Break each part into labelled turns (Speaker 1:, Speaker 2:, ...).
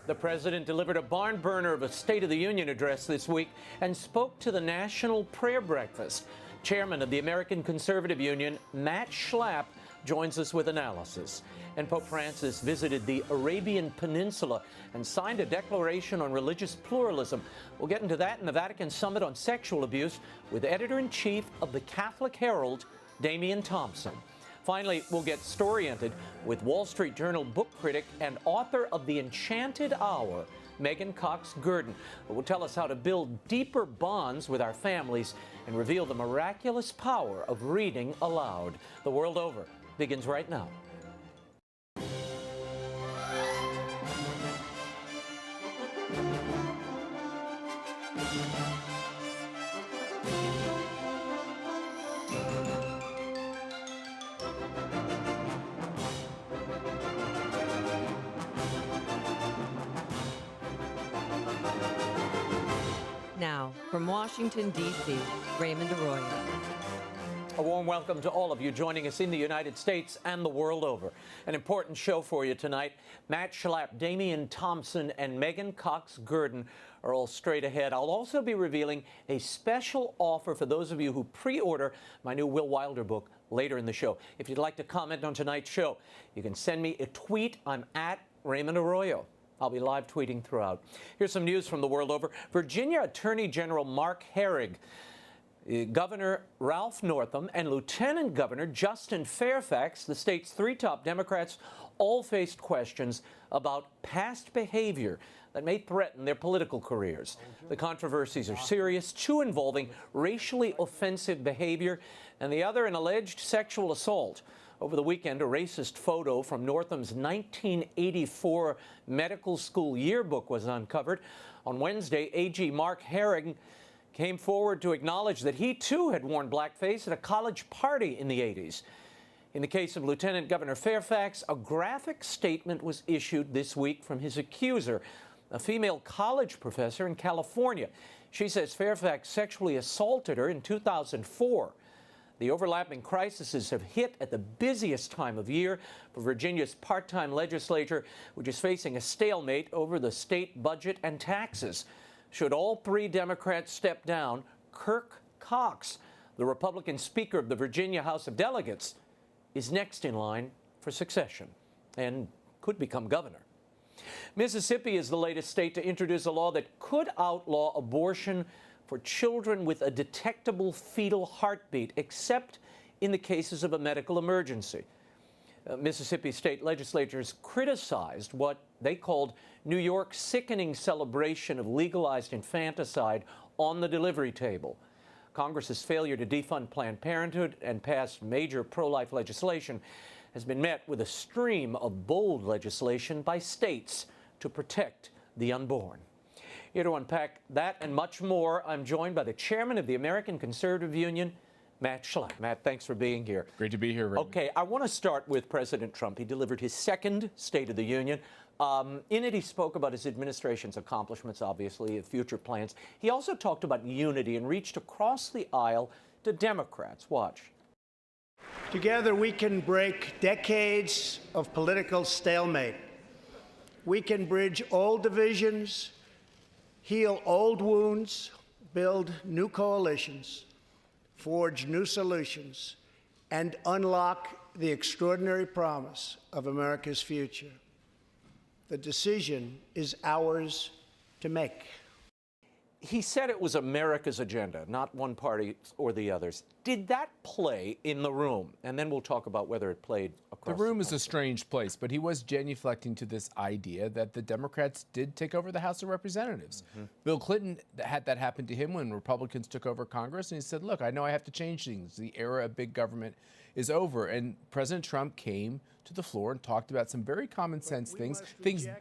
Speaker 1: The president delivered a barn burner of a State of the Union address this week and spoke to the National Prayer Breakfast. Chairman of the American Conservative Union, Matt SCHLAPP, joins us with analysis. And Pope Francis visited the Arabian Peninsula and signed a declaration on religious pluralism. We'll get into that in the Vatican Summit on Sexual Abuse with Editor-in-Chief of the Catholic Herald, Damian Thompson. Finally, we'll get story-oriented with Wall Street Journal book critic and author of The Enchanted Hour, MEGHAN COX GURDON, who will tell us how to build deeper bonds with our families and reveal the miraculous power of reading aloud. The world over begins right now.
Speaker 2: Now, from Washington, D.C., Raymond Arroyo.
Speaker 1: A warm welcome to all of you joining us in the United States and the world over. An important show for you tonight. Matt SCHLAPP, Damian Thompson, and MEGHAN COX GURDON are all straight ahead. I'll also be revealing a special offer for those of you who pre-order my new Will Wilder book later in the show. If you'd like to comment on tonight's show, you can send me a tweet. I'm at Raymond Arroyo. I'll be live tweeting throughout. Here's some news from the world over. Virginia Attorney General Mark Herring, Governor Ralph Northam, and Lieutenant Governor Justin Fairfax, the state's three top Democrats, all faced questions about past behavior that may threaten their political careers. The controversies are serious, two involving racially offensive behavior, and the other an alleged sexual assault. Over the weekend, a racist photo from Northam's 1984 medical school yearbook was uncovered. On Wednesday, AG Mark Herring came forward to acknowledge that he, too, had worn blackface at a college party in the 80s. In the case of Lieutenant Governor Fairfax, a graphic statement was issued this week from his accuser, a female college professor in California. She says Fairfax sexually assaulted her in 2004. The overlapping crises have hit at the busiest time of year for Virginia's part-time legislature, which is facing a stalemate over the state budget and taxes. Should all three Democrats step down, Kirk Cox, the Republican Speaker of the Virginia House of Delegates, is next in line for succession and could become governor. Mississippi is the latest state to introduce a law that could outlaw abortion for children with a detectable fetal heartbeat, except in the cases of a medical emergency. Mississippi state legislators criticized what they called New York's sickening celebration of legalized infanticide on the delivery table. Congress's failure to defund Planned Parenthood and pass major pro-life legislation has been met with a stream of bold legislation by states to protect the unborn. Here to unpack that and much more, I'm joined by the chairman of the American Conservative Union, Matt SCHLAPP. Matt, thanks for being here.
Speaker 3: Great to be here, Raymond.
Speaker 1: Okay, I want to start with President Trump. He delivered his second State of the Union. In it, he spoke about his administration's accomplishments, obviously, future plans. He also talked about unity and reached across the aisle to Democrats. Watch.
Speaker 4: Together, we can break decades of political stalemate. We can bridge old divisions, heal old wounds, build new coalitions, forge new solutions, and unlock the extraordinary promise of America's future. The decision is ours to make.
Speaker 1: He said it was America's agenda, not one party or the others. Did that play in the room? And then we'll talk about whether it played across
Speaker 3: the room is a strange place, but he was genuflecting to this idea that the Democrats did take over the House of Representatives. Bill Clinton had that happen to him when Republicans took over Congress, and he said, look, I know I have to change things. The era of big government is over. And President Trump came to the floor and talked about some very common sense things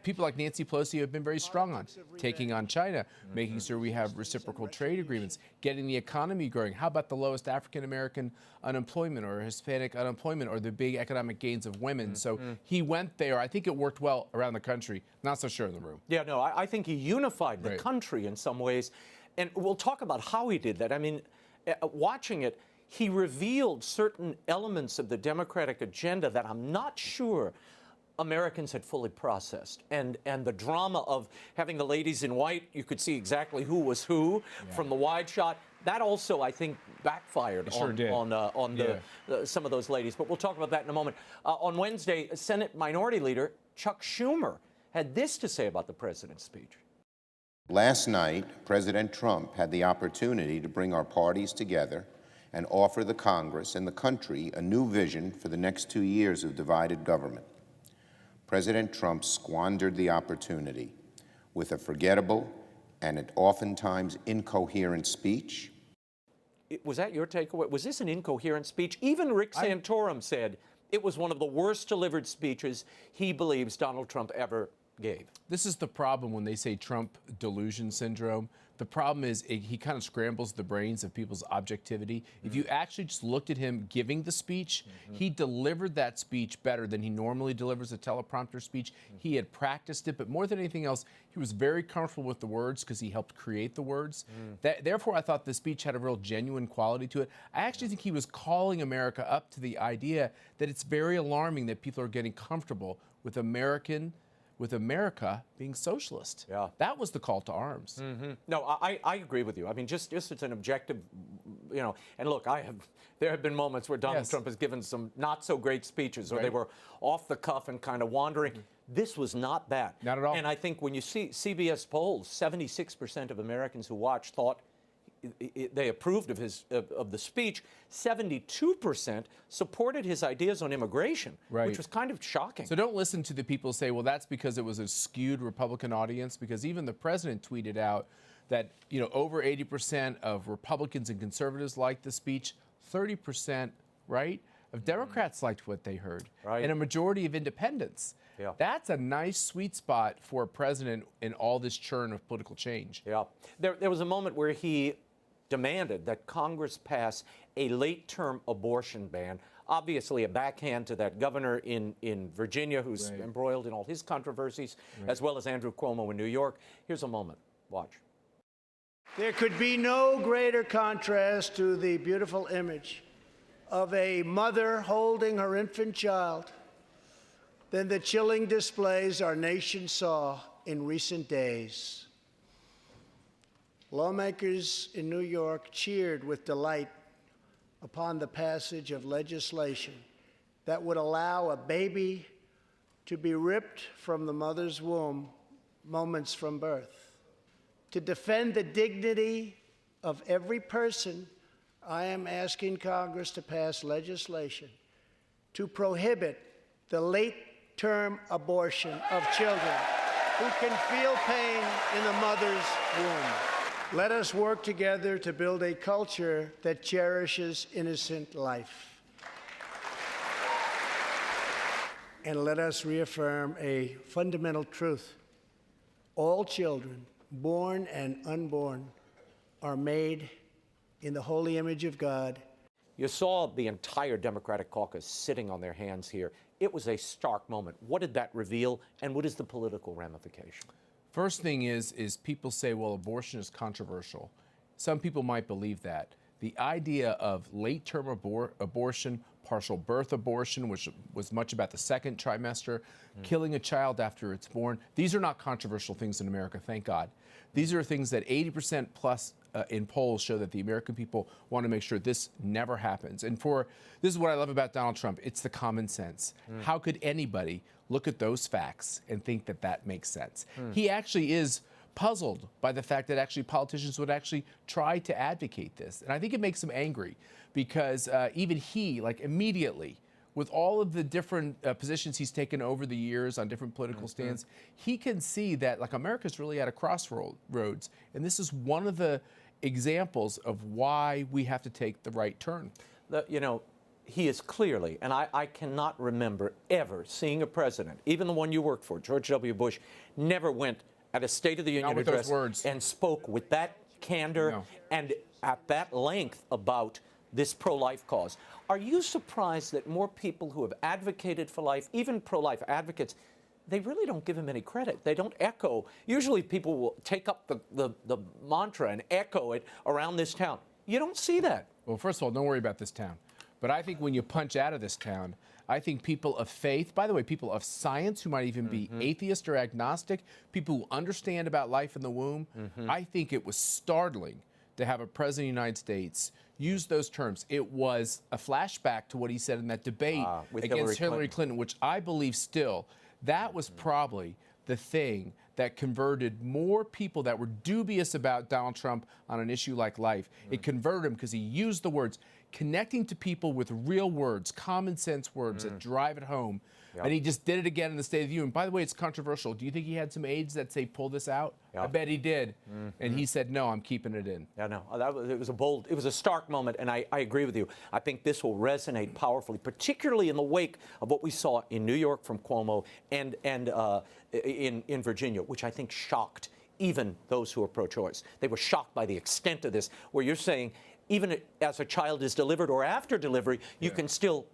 Speaker 3: people like Nancy Pelosi have been very strong on, taking on China, making sure we have reciprocal trade agreements, getting the economy growing. How about the lowest African-American unemployment or Hispanic unemployment or the big economic gains of women? So he went there. I think it worked well around the country. Not so sure in the room.
Speaker 1: Yeah, no, I think he unified the country in some ways. And we'll talk about how he did that. I mean, watching it, he revealed certain elements of the Democratic agenda that I'm not sure Americans had fully processed. And the drama of having the ladies in white, you could see exactly who was who from the wide shot. That also, I think, backfired on some of those ladies. But we'll talk about that in a moment. On Wednesday, Senate Minority Leader Chuck Schumer had this to say about the president's speech.
Speaker 5: Last night, President Trump had the opportunity to bring our parties together and offer the Congress and the country a new vision for the next 2 years of divided government. President Trump squandered the opportunity with a forgettable and an oftentimes incoherent speech.
Speaker 1: Was that your takeaway? Was this an incoherent speech? Even Rick Santorum said it was one of the worst delivered speeches he believes Donald Trump ever gave.
Speaker 3: This is the problem when they say Trump delusion syndrome. The problem is he kind of scrambles the brains of people's objectivity. If you actually just looked at him giving the speech, he delivered that speech better than he normally delivers a teleprompter speech. He had practiced it, but more than anything else, he was very comfortable with the words because he helped create the words. Therefore, I thought the speech had a real genuine quality to it. I actually think he was calling America up to the idea that it's very alarming that people are getting comfortable with America being socialist.
Speaker 1: Yeah.
Speaker 3: That was the call to arms.
Speaker 1: No, I agree with you. I mean, just it's an objective, and look, there have been moments where Donald Trump has given some not so great speeches, or they were off the cuff and kind of wandering. This was not that.
Speaker 3: Not at all.
Speaker 1: And I think when you see CBS polls, 76% of Americans who watched thought they approved of the speech. 72% supported his ideas on immigration, which was kind of shocking.
Speaker 3: So don't listen to the people who say, well, that's because it was a skewed Republican audience, because even the president tweeted out that over 80% of Republicans and conservatives liked the speech, 30%, of Democrats liked what they heard, and a majority of independents. Yeah. That's a nice sweet spot for a president in all this churn of political change.
Speaker 1: Yeah. There was a moment where he demanded that Congress pass a late-term abortion ban. Obviously, a backhand to that governor in Virginia who's embroiled in all his controversies, as well as Andrew Cuomo in New York. Here's a moment. Watch.
Speaker 4: There could be no greater contrast to the beautiful image of a mother holding her infant child than the chilling displays our nation saw in recent days. Lawmakers in New York cheered with delight upon the passage of legislation that would allow a baby to be ripped from the mother's womb moments from birth. To defend the dignity of every person, I am asking Congress to pass legislation to prohibit the late-term abortion of children who can feel pain in the mother's womb. Let us work together to build a culture that cherishes innocent life. And let us reaffirm a fundamental truth. All children, born and unborn, are made in the holy image of God.
Speaker 1: You saw the entire Democratic caucus sitting on their hands here. It was a stark moment. What did that reveal, and what is the political ramification?
Speaker 3: First thing is people say, well, abortion is controversial. Some people might believe that. The idea of late-term abortion, partial birth abortion, which was much about the second trimester, killing a child after it's born, these are not controversial things in America, thank God. These are things that 80% plus in polls show that the American people want to make sure this never happens. And this is what I love about Donald Trump. It's the common sense. How could anybody look at those facts and think that that makes sense? He actually is puzzled by the fact that actually politicians would actually try to advocate this. And I think it makes him angry because even he, immediately, with all of the different positions he's taken over the years on different political stands, he can see that America's really at a crossroads. And this is one of the examples of why we have to take the right turn.
Speaker 1: He is clearly, and I cannot remember ever seeing a president, even the one you worked for, George W. Bush, never went at a State of the Union address and spoke with that candor and at that length about this pro-life cause. Are you surprised that more people who have advocated for life, even pro-life advocates, they really don't give him any credit? They don't echo. Usually people will take up the mantra and echo it around this town. You don't see that.
Speaker 3: Well, first of all, don't worry about this town. But I think when you punch out of this town, I think people of faith, by the way, people of science who might even be atheist or agnostic, people who understand about life in the womb, I think it was startling to have a president of the United States use those terms. It was a flashback to what he said in that debate against Hillary Clinton, which I believe still, that was probably the thing that converted more people that were dubious about Donald Trump on an issue like life. It converted him because he used the words, connecting to people with real words, common sense words that drive it home. And he just did it again in the State of the Union. By the way, it's controversial. Do you think he had some aides that say, pull this out? I bet he did. And he said, no, I'm keeping it in.
Speaker 1: Yeah, no, it was a stark moment, and I agree with you. I think this will resonate powerfully, particularly in the wake of what we saw in New York from Cuomo and in Virginia, which I think shocked even those who are pro-choice. They were shocked by the extent of this, where you're saying even as a child is delivered or after delivery, you can still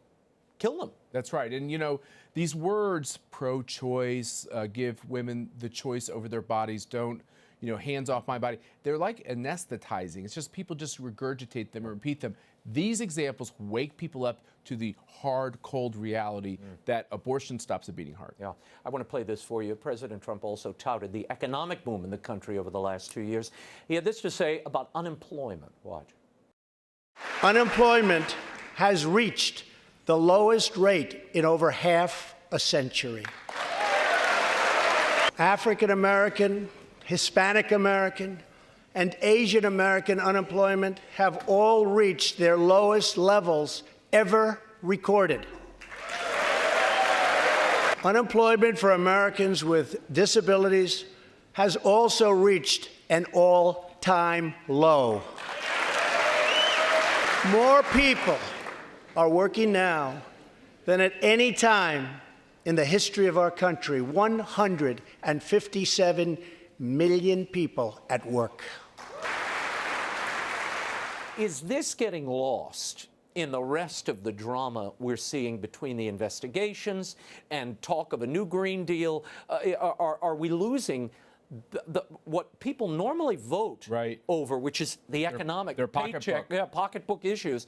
Speaker 1: kill them.
Speaker 3: That's right. And, you know, these words, pro-choice, give women the choice over their bodies, don't, you know, hands off my body, they're like anesthetizing. It's just people just regurgitate them and repeat them. These examples wake people up to the hard, cold reality that abortion stops a beating heart.
Speaker 1: Yeah, I want to play this for you. President Trump also touted the economic boom in the country over the last 2 years. He had this to say about unemployment. Watch.
Speaker 4: Unemployment has reached the lowest rate in over half a century. African American, Hispanic American, and Asian American unemployment have all reached their lowest levels ever recorded. Unemployment for Americans with disabilities has also reached an all-time low. More people are working now than at any time in the history of our country. 157 million people at work.
Speaker 1: Is this getting lost in the rest of the drama we're seeing between the investigations and talk of a new Green Deal? Are we losing what people normally vote over, which is the economic pocketbook issues?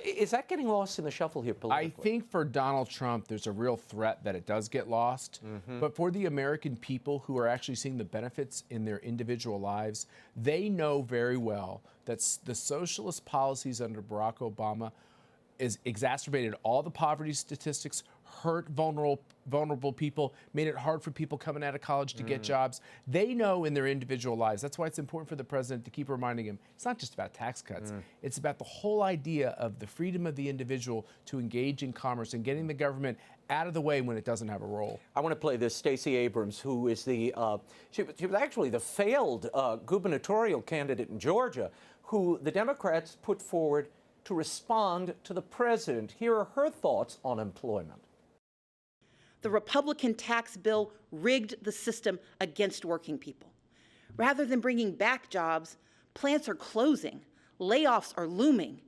Speaker 1: Is that getting lost in the shuffle here politically?
Speaker 3: I think for Donald Trump, there's a real threat that it does get lost. But for the American people who are actually seeing the benefits in their individual lives, they know very well that the socialist policies under Barack Obama is exacerbated all the poverty statistics, hurt vulnerable people, made it hard for people coming out of college to get jobs. They know in their individual lives. That's why it's important for the president to keep reminding him, it's not just about tax cuts. It's about the whole idea of the freedom of the individual to engage in commerce and getting the government out of the way when it doesn't have a role.
Speaker 1: I want to play this Stacey Abrams, who is she was actually the failed gubernatorial candidate in Georgia, who the Democrats put forward to respond to the president. Here are her thoughts on employment.
Speaker 6: The Republican tax bill rigged the system against working people. Rather than bringing back jobs, plants are closing, layoffs are looming,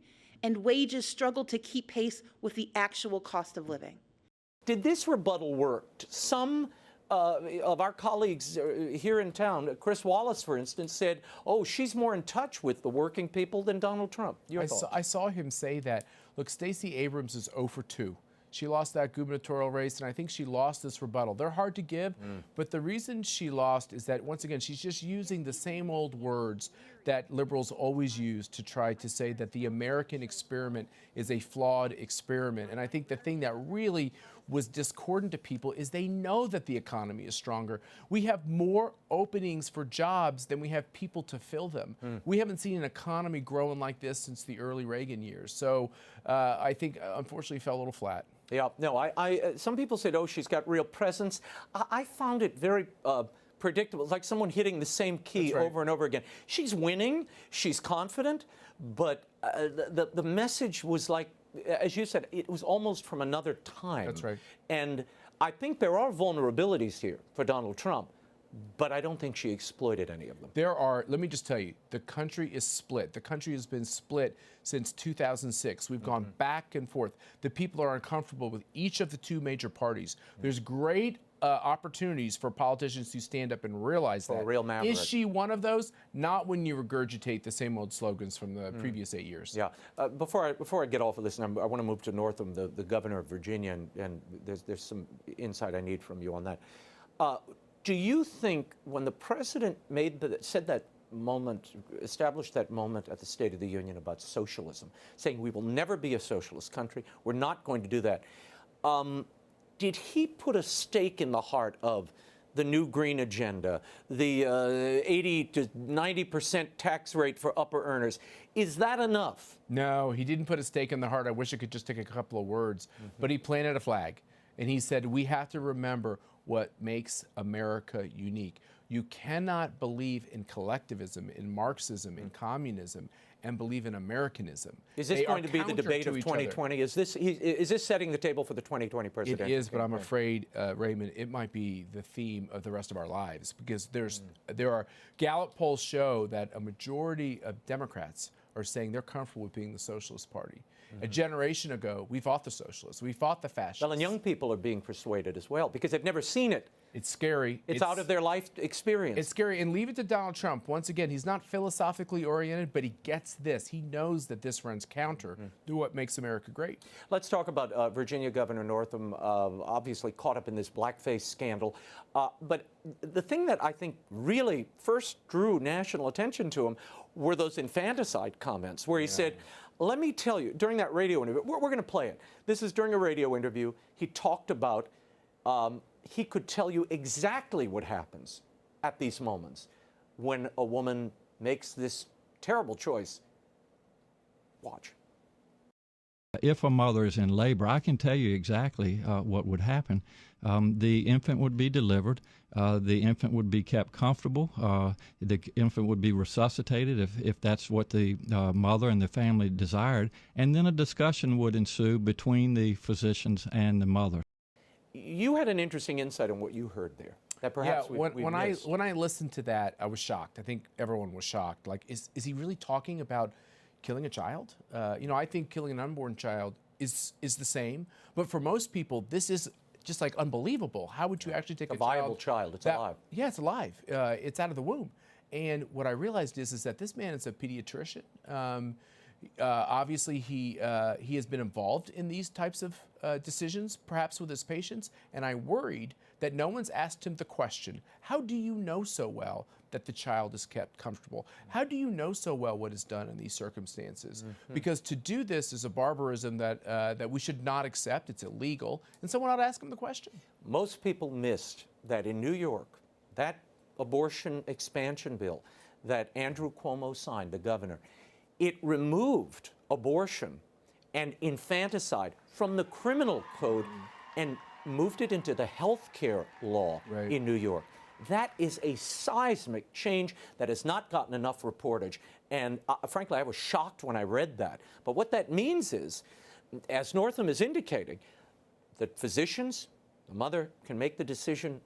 Speaker 6: and wages struggle to keep pace with the actual cost of living.
Speaker 1: Did this rebuttal work? Some of our colleagues here in town, Chris Wallace, for instance, said, oh, she's more in touch with the working people than Donald Trump.
Speaker 3: I saw him say that. Look, Stacey Abrams is 0 for 2. She lost that gubernatorial race, and I think she lost this rebuttal. They're hard to give, but the reason she lost is that, once again, she's just using the same old words that liberals always use to try to say that the American experiment is a flawed experiment. And I think the thing that really was discordant to people is they know that the economy is stronger. We have more openings for jobs than we have people to fill them. We haven't seen an economy growing like this since the early Reagan years. So I think, unfortunately, fell a little flat.
Speaker 1: Yeah, no, some people said, oh, she's got real presence. I found it very predictable. It's like someone hitting the same key over and over again. She's winning, she's confident, but the message was like, as you said, it was almost from another time.
Speaker 3: That's right.
Speaker 1: And I think there are vulnerabilities here for Donald Trump, but I don't think she exploited any of them.
Speaker 3: There are, let me just tell you, the country is split. The country has been split since 2006. We've gone back and forth. The people are uncomfortable with each of the two major parties. There's great opportunities for politicians to stand up and realize
Speaker 1: For a
Speaker 3: that.
Speaker 1: real maverick.
Speaker 3: Is she one of those? Not when you regurgitate the same old slogans from the previous 8 years.
Speaker 1: Yeah. Before I get off of this, and I want to move to Northam, the governor of Virginia, and there's some insight I need from you on that. Do you think when the president established that moment at the State of the Union about socialism, saying we will never be a socialist country, we're not going to do that, did he put a stake in the heart of the new green agenda, the 80 to 90% tax rate for upper earners? Is that enough?
Speaker 3: No, he didn't put a stake in the heart. I wish I could just take a couple of words. But he planted a flag. And he said, we have to remember what makes America unique. You cannot believe in collectivism, in Marxism, in communism, and believe in Americanism.
Speaker 1: Is this going to be the debate of 2020? Is this setting the table for the 2020 presidential
Speaker 3: It is, but I'm
Speaker 1: campaign?
Speaker 3: afraid, Raymond, it might be the theme of the rest of our lives, because there are Gallup polls show that a majority of Democrats are saying they're comfortable with being the Socialist Party. A generation ago, we fought the socialists, we fought the fascists.
Speaker 1: Well, and young people are being persuaded as well because they've never seen it.
Speaker 3: It's scary.
Speaker 1: It's out of their life experience.
Speaker 3: It's scary. And leave it to Donald Trump. Once again, he's not philosophically oriented, but he gets this. He knows that this runs counter to what makes America great.
Speaker 1: Let's talk about Virginia Governor Northam, obviously caught up in this blackface scandal. But the thing that I think really first drew national attention to him were those infanticide comments where he said, let me tell you, during that radio interview, we're going to play it. This is during a radio interview. He talked about he could tell you exactly what happens at these moments when a woman makes this terrible choice. Watch.
Speaker 7: If a mother is in labor, I can tell you exactly what would happen. The infant would be delivered. The infant would be kept comfortable. The infant would be resuscitated if that's what the mother and the family desired. And then a discussion would ensue between the physicians and the mother.
Speaker 1: You had an interesting insight on what you heard there. That perhaps
Speaker 3: when I listened to that, I was shocked. I think everyone was shocked. Like, is he really talking about killing a child? I think killing an unborn child is the same. But for most people, this is just like unbelievable. How would you actually take a
Speaker 1: viable child? It's alive.
Speaker 3: Yeah, it's alive. It's out of the womb. And what I realized is that this man is a pediatrician. Obviously, he has been involved in these types of decisions, perhaps with his patients, and I worried that no one's asked him the question, how do you know so well that the child is kept comfortable? How do you know so well what is done in these circumstances? Because to do this is a barbarism that we should not accept. It's illegal, and someone ought to ask him the question.
Speaker 1: Most people missed that in New York, that abortion expansion bill that Andrew Cuomo signed, the governor, it removed abortion and infanticide from the criminal code and moved it into the health care law in New York. That is a seismic change that has not gotten enough reportage. And frankly, I was shocked when I read that. But what that means is, as Northam is indicating, that physicians, the mother, can make the decision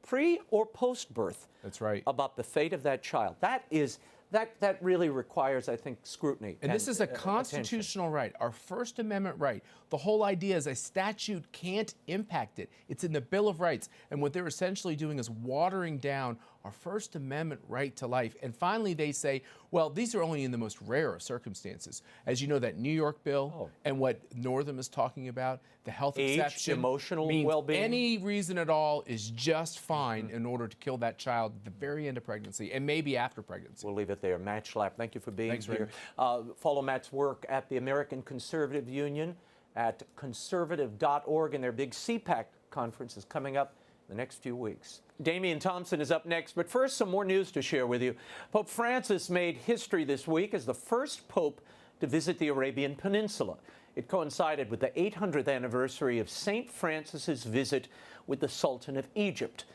Speaker 1: pre or post birth.
Speaker 3: That's right.
Speaker 1: About the fate of that child. That really requires, I think, scrutiny.
Speaker 3: And this is a constitutional right, our First Amendment right. The whole idea is a statute can't impact it. It's in the Bill of Rights. And what they're essentially doing is watering down our First Amendment right to life. And finally, they say, well, these are only in the most rare of circumstances. As you know, that New York bill and what Northam is talking about, the health exception,
Speaker 1: emotional
Speaker 3: means
Speaker 1: well-being.
Speaker 3: Any reason at all is just fine in order to kill that child at the very end of pregnancy and maybe after pregnancy.
Speaker 1: We'll leave it there. Matt SCHLAPP, thank you for being
Speaker 3: Thanks,
Speaker 1: here. Follow Matt's work at the American Conservative Union at conservative.org, and their big CPAC conference is coming up the next few weeks. Damian Thompson is up next, but first, some more news to share with you. Pope Francis made history this week as the first pope to visit the Arabian Peninsula. It coincided with the 800th anniversary of St. Francis's visit with the Sultan of Egypt.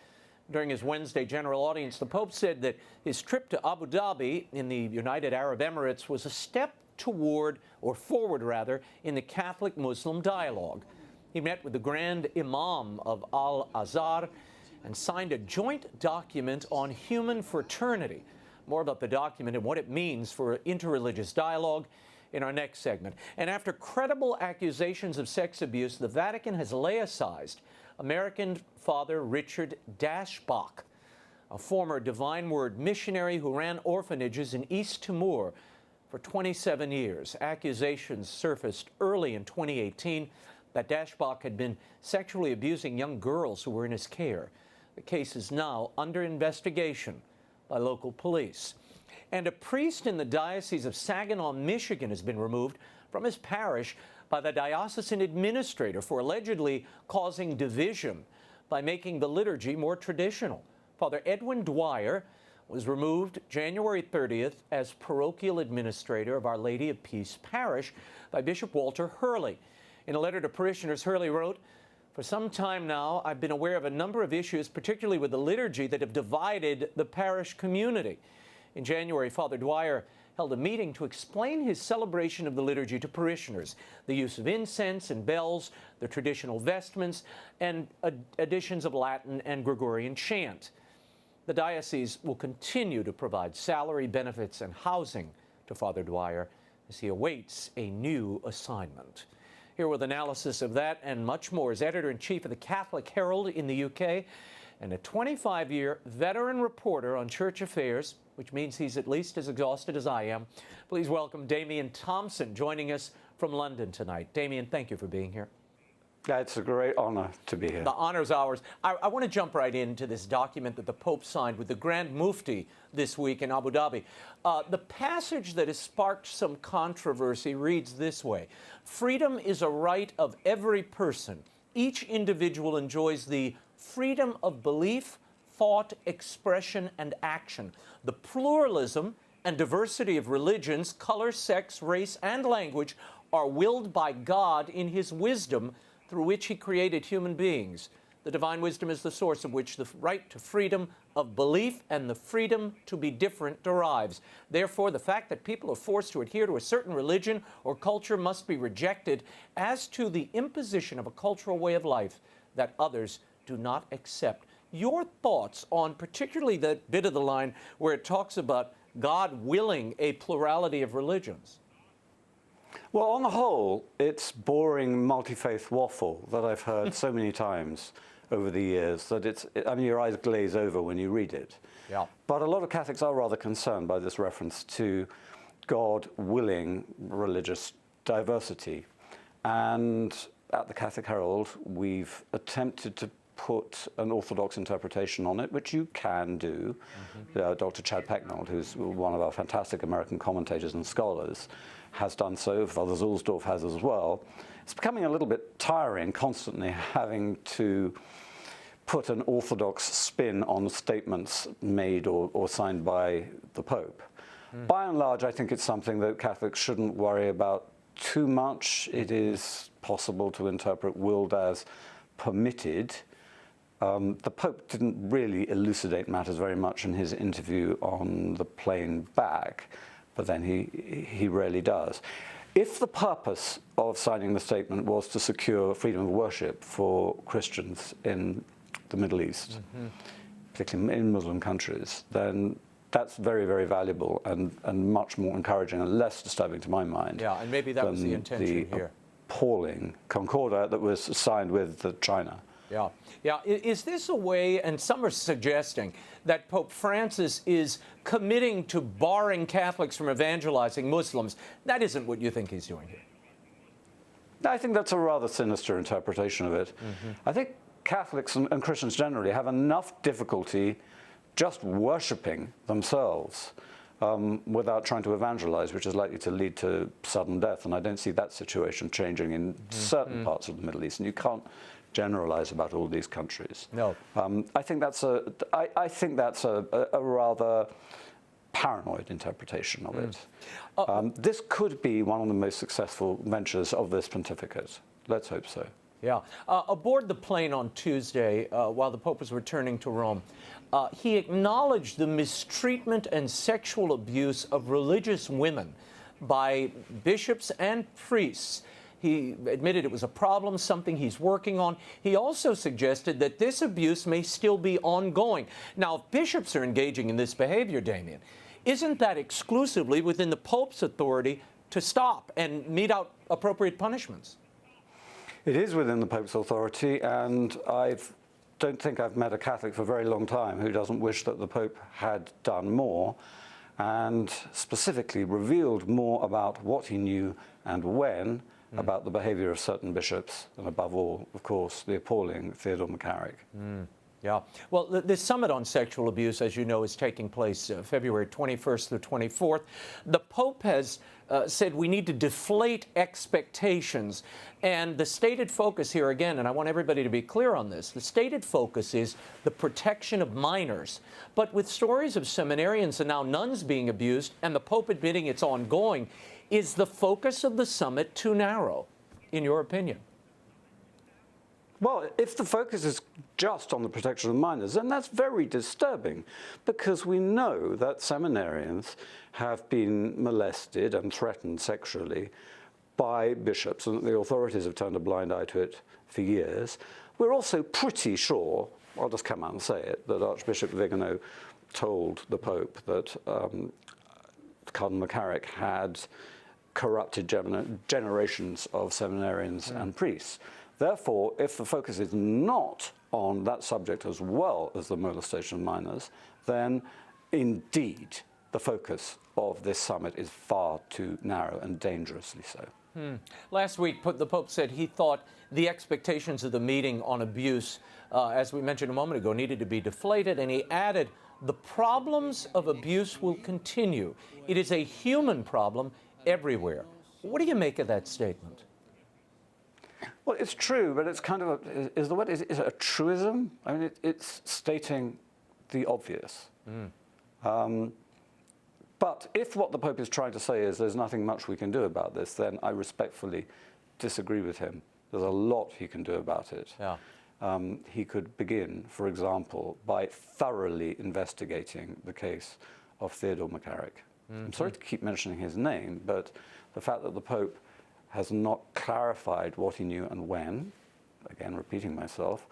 Speaker 1: During his Wednesday general audience, the Pope said that his trip to Abu Dhabi in the United Arab Emirates was a step forward in the Catholic-Muslim dialogue. He met with the Grand Imam of Al-Azhar and signed a joint document on human fraternity. More about the document and what it means for interreligious dialogue in our next segment. And after credible accusations of sex abuse, the Vatican has laicized American Father Richard Dashbach, a former Divine Word missionary who ran orphanages in East Timor for 27 years. Accusations surfaced early in 2018 that Dashbach had been sexually abusing young girls who were in his care. The case is now under investigation by local police. And a priest in the Diocese of Saginaw, Michigan, has been removed from his parish by the diocesan administrator for allegedly causing division by making the liturgy more traditional. Father Edwin Dwyer was removed January 30th as parochial administrator of Our Lady of Peace Parish by Bishop Walter Hurley. In a letter to parishioners, Hurley wrote, "For some time now, I've been aware of a number of issues, particularly with the liturgy, that have divided the parish community." In January, Father Dwyer held a meeting to explain his celebration of the liturgy to parishioners, the use of incense and bells, the traditional vestments, and additions of Latin and Gregorian chant. The diocese will continue to provide salary, benefits, and housing to Father Dwyer as he awaits a new assignment. Here with analysis of that and much more is editor-in-chief of the Catholic Herald in the UK and a 25-year veteran reporter on church affairs, which means he's at least as exhausted as I am. Please welcome Damian Thompson joining us from London tonight. Damian, thank you for being here.
Speaker 8: Yeah, it's a great honor to be here.
Speaker 1: The honor's ours. I want to jump right into this document that the Pope signed with the Grand Mufti this week in Abu Dhabi. The passage that has sparked some controversy reads this way: "Freedom is a right of every person. Each individual enjoys the freedom of belief, thought, expression, and action. The pluralism and diversity of religions, color, sex, race, and language are willed by God in His wisdom through which He created human beings. The divine wisdom is the source of which the right to freedom of belief and the freedom to be different derives. Therefore, the fact that people are forced to adhere to a certain religion or culture must be rejected as to the imposition of a cultural way of life that others do not accept." Your thoughts on particularly that bit of the line where it talks about God willing a plurality of religions?
Speaker 8: Well, on the whole, it's boring multi-faith waffle that I've heard so many times over the years that I mean, your eyes glaze over when you read it.
Speaker 1: Yeah.
Speaker 8: But a lot of Catholics are rather concerned by this reference to God willing religious diversity. And at the Catholic Herald, we've attempted to put an Orthodox interpretation on it, which you can do. Dr. Chad Pecknold, who's one of our fantastic American commentators and scholars, has done so. Father Zulsdorf has as well. It's becoming a little bit tiring constantly having to put an Orthodox spin on statements made or signed by the Pope. By and large, I think it's something that Catholics shouldn't worry about too much. It is possible to interpret willed as permitted. The Pope didn't really elucidate matters very much in his interview on the plane back, but then he rarely does. If the purpose of signing the statement was to secure freedom of worship for Christians in the Middle East, particularly in Muslim countries, then that's very, very valuable and much more encouraging and less disturbing to my mind.
Speaker 1: Yeah, and maybe that was the intention here.
Speaker 8: Appalling Concordat that was signed with China.
Speaker 1: Yeah. Yeah. Is this a way, and some are suggesting, that Pope Francis is committing to barring Catholics from evangelizing Muslims? That isn't what you think he's doing here.
Speaker 8: I think that's a rather sinister interpretation of it. I think Catholics and Christians generally have enough difficulty just worshipping themselves without trying to evangelize, which is likely to lead to sudden death. And I don't see that situation changing in certain parts of the Middle East. And you can't generalize about all these countries.
Speaker 1: No.
Speaker 8: I think that's a rather paranoid interpretation of it. This could be one of the most successful ventures of this pontificate. Let's hope so.
Speaker 1: Yeah. Aboard the plane on Tuesday, while the Pope was returning to Rome, he acknowledged the mistreatment and sexual abuse of religious women by bishops and priests. He admitted it was a problem, something he's working on. He also suggested that this abuse may still be ongoing. Now, if bishops are engaging in this behavior, Damian, isn't that exclusively within the Pope's authority to stop and mete out appropriate punishments?
Speaker 8: It is within the Pope's authority, and I don't think I've met a Catholic for a very long time who doesn't wish that the Pope had done more, and specifically revealed more about what he knew and when about the behavior of certain bishops, and above all, of course, the appalling Theodore McCarrick.
Speaker 1: Yeah. Well, this summit on sexual abuse, as you know, is taking place February 21st through 24th. The Pope has said we need to deflate expectations. And the stated focus here, again, and I want everybody to be clear on this, the stated focus is the protection of minors. But with stories of seminarians and now nuns being abused, and the Pope admitting it's ongoing, is the focus of the summit too narrow, in your opinion?
Speaker 8: Well, if the focus is just on the protection of minors, then that's very disturbing, because we know that seminarians have been molested and threatened sexually by bishops, and the authorities have turned a blind eye to it for years. We're also pretty sure, I'll just come out and say it, that Archbishop Vigano told the Pope that Cardinal McCarrick had corrupted generations of seminarians and priests. Therefore, if the focus is not on that subject as well as the molestation of minors, then indeed the focus of this summit is far too narrow and dangerously so.
Speaker 1: Last week, the Pope said he thought the expectations of the meeting on abuse, as we mentioned a moment ago, needed to be deflated, and he added, the problems of abuse will continue. It is a human problem everywhere. What do you make of that statement?
Speaker 8: Well, it's true, but it's kind of is it a truism? I mean, it's stating the obvious. But if what the Pope is trying to say is there's nothing much we can do about this, then I respectfully disagree with him. There's a lot he can do about it.
Speaker 1: Yeah.
Speaker 8: He could begin, for example, by thoroughly investigating the case of Theodore McCarrick. I'm sorry to keep mentioning his name, but the fact that the Pope has not clarified what he knew and when, again repeating myself,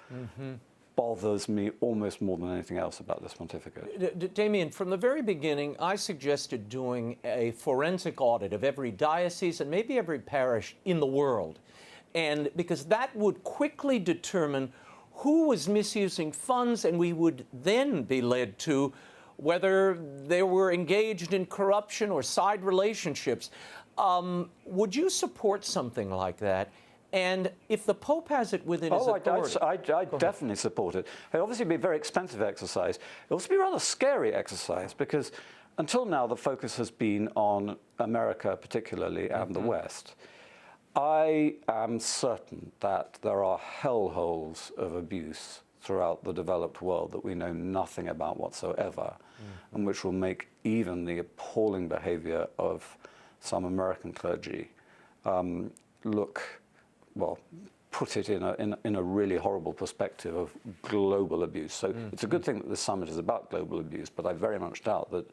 Speaker 8: bothers me almost more than anything else about this pontificate.
Speaker 1: Damian, from the very beginning, I suggested doing a forensic audit of every diocese and maybe every parish in the world, and because that would quickly determine who was misusing funds, and we would then be led to whether they were engaged in corruption or side relationships. Would you support something like that? And if the Pope has it within his authority...
Speaker 8: I definitely support it. It'll obviously be a very expensive exercise. It'll also be a rather scary exercise, because until now the focus has been on America particularly and the West. I am certain that there are hellholes of abuse throughout the developed world that we know nothing about whatsoever, and which will make even the appalling behavior of some American clergy put it in a really horrible perspective of global abuse. So it's a good thing that this summit is about global abuse, but I very much doubt that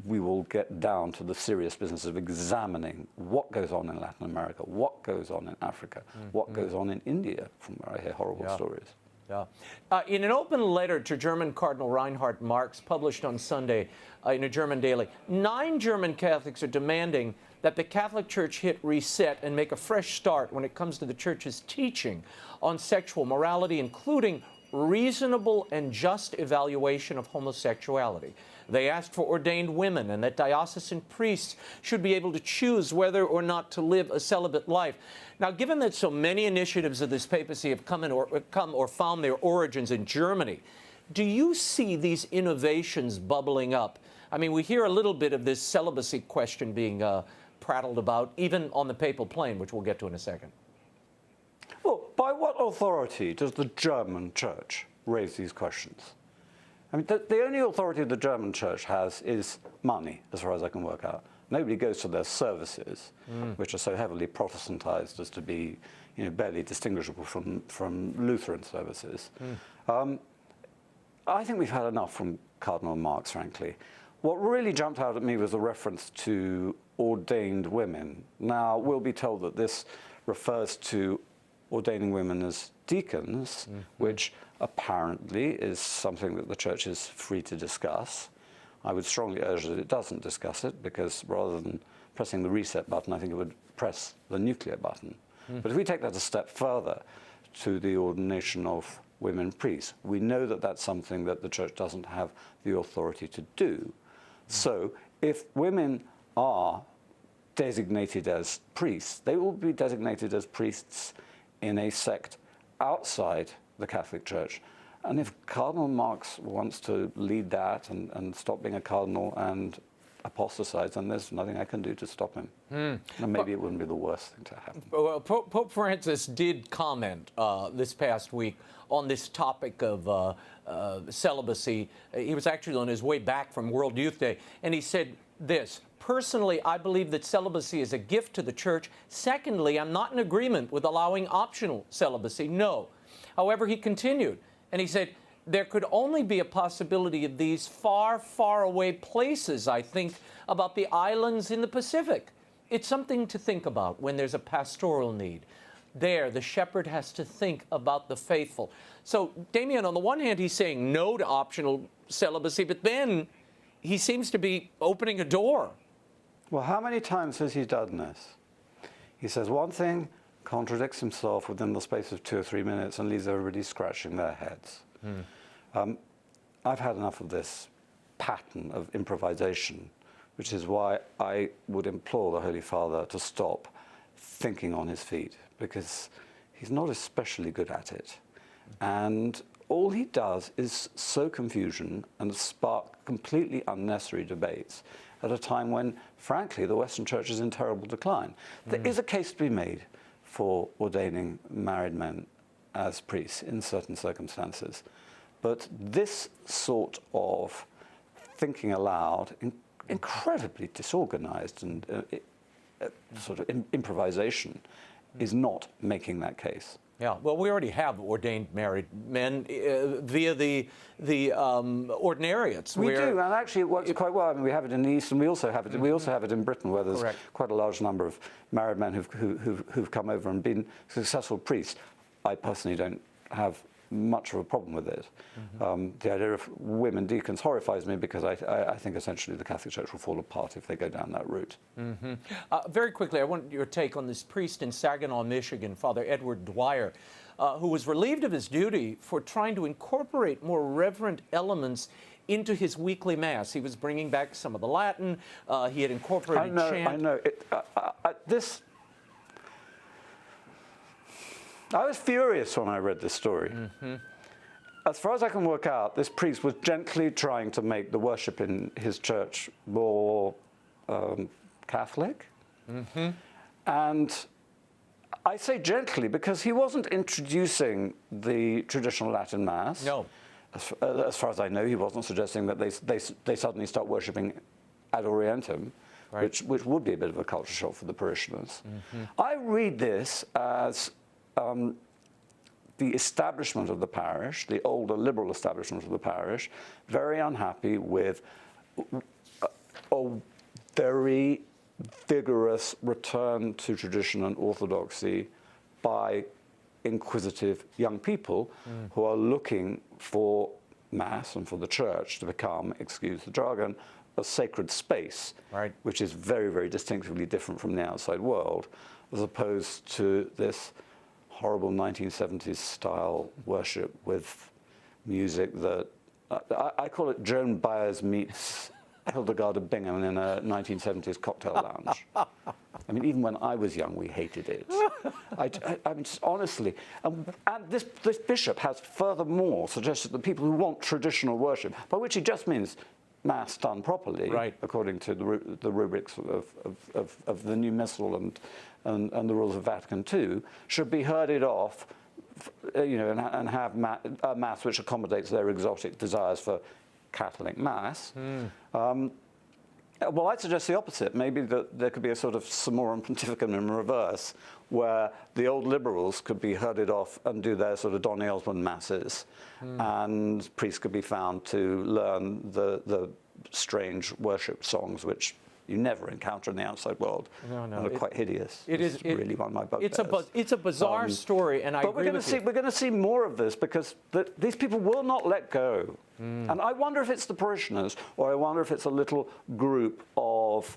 Speaker 8: we will get down to the serious business of examining what goes on in Latin America, what goes on in Africa, what goes on in India, from where I hear horrible stories.
Speaker 1: Yeah. In an open letter to German Cardinal Reinhard Marx, published on Sunday in a German daily, 9 German Catholics are demanding that the Catholic Church hit reset and make a fresh start when it comes to the Church's teaching on sexual morality, including reasonable and just evaluation of homosexuality. They asked for ordained women and that diocesan priests should be able to choose whether or not to live a celibate life. Now, given that so many initiatives of this papacy have come or found their origins in Germany, do you see these innovations bubbling up? I mean, we hear a little bit of this celibacy question being prattled about, even on the papal plane, which we'll get to in a second.
Speaker 8: Well, by what authority does the German Church raise these questions? I mean, the only authority the German Church has is money, as far as I can work out. Nobody goes to their services, which are so heavily Protestantized as to be, barely distinguishable from Lutheran services. I think we've had enough from Cardinal Marx, frankly. What really jumped out at me was a reference to ordained women. Now, we'll be told that this refers to ordaining women as deacons, which apparently is something that the Church is free to discuss. I would strongly urge that it doesn't discuss it, because rather than pressing the reset button, I think it would press the nuclear button. But if we take that a step further to the ordination of women priests, we know that that's something that the church doesn't have the authority to do. So if women are designated as priests, they will be designated as priests in a sect outside the Catholic Church. And if Cardinal Marx wants to lead that and stop being a cardinal and apostatize, then there's nothing I can do to stop him. And maybe it wouldn't be the worst thing to happen.
Speaker 1: Well, Pope Francis did comment this past week on this topic of celibacy. He was actually on his way back from World Youth Day, and he said this: "Personally, I believe that celibacy is a gift to the church. Secondly, I'm not in agreement with allowing optional celibacy. No." However, he continued, and he said, "There could only be a possibility of these far, far away places, I think, about the islands in the Pacific. It's something to think about when there's a pastoral need. There, the shepherd has to think about the faithful." So, Damian, on the one hand, he's saying no to optional celibacy, but then he seems to be opening a door.
Speaker 8: Well, how many times has he done this? He says one thing, contradicts himself within the space of 2 or 3 minutes, and leaves everybody scratching their heads. I've had enough of this pattern of improvisation, which is why I would implore the Holy Father to stop thinking on his feet, because he's not especially good at it. And all he does is sow confusion and spark completely unnecessary debates at a time when, frankly, the Western Church is in terrible decline. There is a case to be made for ordaining married men as priests in certain circumstances. But this sort of thinking aloud, incredibly disorganized and sort of improvisation, is not making that case.
Speaker 1: Yeah, well, we already have ordained married men via the ordinariates.
Speaker 8: We do, and actually it works quite well. I mean, we have it in the East, and we also have it. We also have it in Britain, where there's quite a large number of married men who've come over and been successful priests. I personally don't have much of a problem with it. The idea of women deacons horrifies me, because I think essentially the Catholic Church will fall apart if they go down that route.
Speaker 1: Very quickly, I want your take on this priest in Saginaw, Michigan, Father Edward Dwyer, who was relieved of his duty for trying to incorporate more reverent elements into his weekly Mass. He was bringing back some of the Latin. He had incorporated chant.
Speaker 8: I know. I was furious when I read this story. As far as I can work out, this priest was gently trying to make the worship in his church more Catholic. And I say gently because he wasn't introducing the traditional Latin Mass.
Speaker 1: No.
Speaker 8: As far as I know, he wasn't suggesting that they suddenly start worshipping ad orientem, which would be a bit of a culture shock for the parishioners. I read this as the establishment of the parish, the older liberal establishment of the parish, very unhappy with a very vigorous return to tradition and orthodoxy by inquisitive young people who are looking for Mass and for the church to become, excuse the jargon, a sacred space, which is very, very distinctively different from the outside world, as opposed to this horrible 1970s style worship with music that I call it Joan Baez meets Hildegard of Bingen in a 1970s cocktail lounge. I mean, even when I was young, we hated it. I mean, just honestly, and this bishop has furthermore suggested that people who want traditional worship, by which he just means Mass done properly, according to the rubrics of the new Missal and the rules of Vatican II, should be herded off, and have a Mass which accommodates their exotic desires for Catholic Mass. Well, I'd suggest the opposite. Maybe that there could be a sort of Summorum Pontificum in reverse, where the old liberals could be herded off and do their sort of Donny Osmond masses, and priests could be found to learn the strange worship songs which you never encounter in the outside world. And are quite hideous. It's really one of my bugbears.
Speaker 1: It's a bizarre story, and
Speaker 8: but we're going to see more of this, because these people will not let go. And I wonder if it's the parishioners, or I wonder if it's a little group of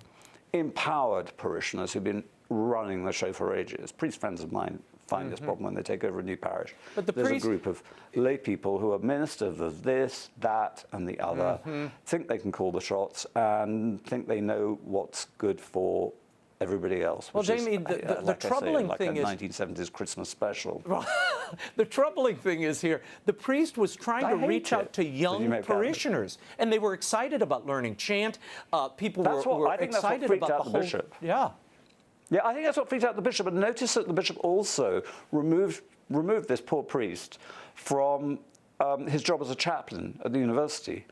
Speaker 8: empowered parishioners who've been running the show for ages. Priest friends of mine find this problem when they take over a new parish.
Speaker 1: But
Speaker 8: there's a group of lay people who are ministers of this, that, and the other, think they can call the shots and think they know what's good for everybody else.
Speaker 1: Well,
Speaker 8: which
Speaker 1: Damian,
Speaker 8: is,
Speaker 1: the
Speaker 8: like
Speaker 1: troubling
Speaker 8: I say,
Speaker 1: thing is
Speaker 8: like a 1970s Christmas special.
Speaker 1: the troubling thing is here, the priest was trying to reach out to young parishioners, and they were excited about learning chant. People were excited about the whole.
Speaker 8: Bishop.
Speaker 1: Yeah.
Speaker 8: Yeah, I think that's what freaked out the bishop. And notice that the bishop also removed this poor priest from his job as a chaplain at the university.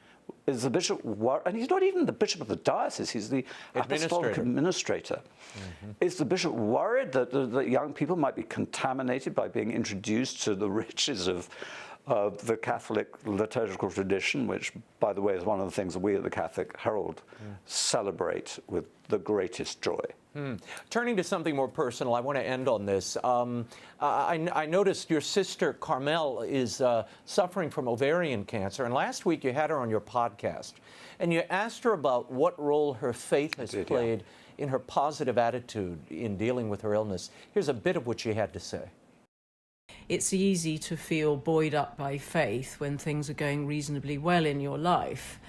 Speaker 8: Is the bishop, and he's not even the bishop of the diocese, he's the apostolic administrator. Is the bishop worried that young people might be contaminated by being introduced to the riches of the Catholic liturgical tradition, which, by the way, is one of the things that we at the Catholic Herald celebrate with the greatest joy?
Speaker 1: Turning to something more personal, I want to end on this. I noticed your sister Carmel is suffering from ovarian cancer, and last week you had her on your podcast, and you asked her about what role her faith has played in her positive attitude in dealing with her illness. Here's a bit of what she had to say.
Speaker 9: It's easy to feel buoyed up by faith when things are going reasonably well in your life,